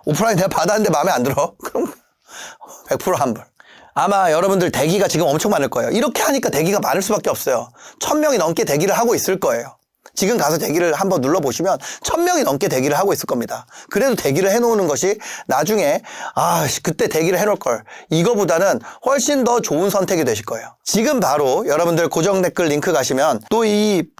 오프라인 내가 받았는데 마음에 안 들어? 그럼 100% 환불. 아마 여러분들 대기가 지금 엄청 많을 거예요. 이렇게 하니까 대기가 많을 수밖에 없어요. 1000명이 넘게 대기를 하고 있을 거예요. 지금 가서 대기를 한번 눌러보시면 1000명이 넘게 대기를 하고 있을 겁니다. 그래도 대기를 해놓는 것이 나중에 그때 대기를 해놓을 걸, 이거보다는 훨씬 더 좋은 선택이 되실 거예요. 지금 바로 여러분들 고정 댓글 링크 가시면 또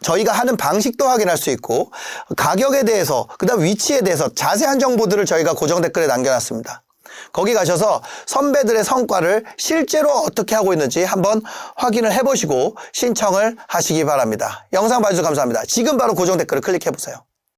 저희가 하는 방식도 확인할 수 있고, 가격에 대해서, 그 다음 위치에 대해서 자세한 정보들을 저희가 고정 댓글에 남겨놨습니다. 거기 가셔서 선배들의 성과를 실제로 어떻게 하고 있는지 한번 확인을 해보시고 신청을 하시기 바랍니다. 영상 봐주셔서 감사합니다. 지금 바로 고정 댓글을 클릭해보세요.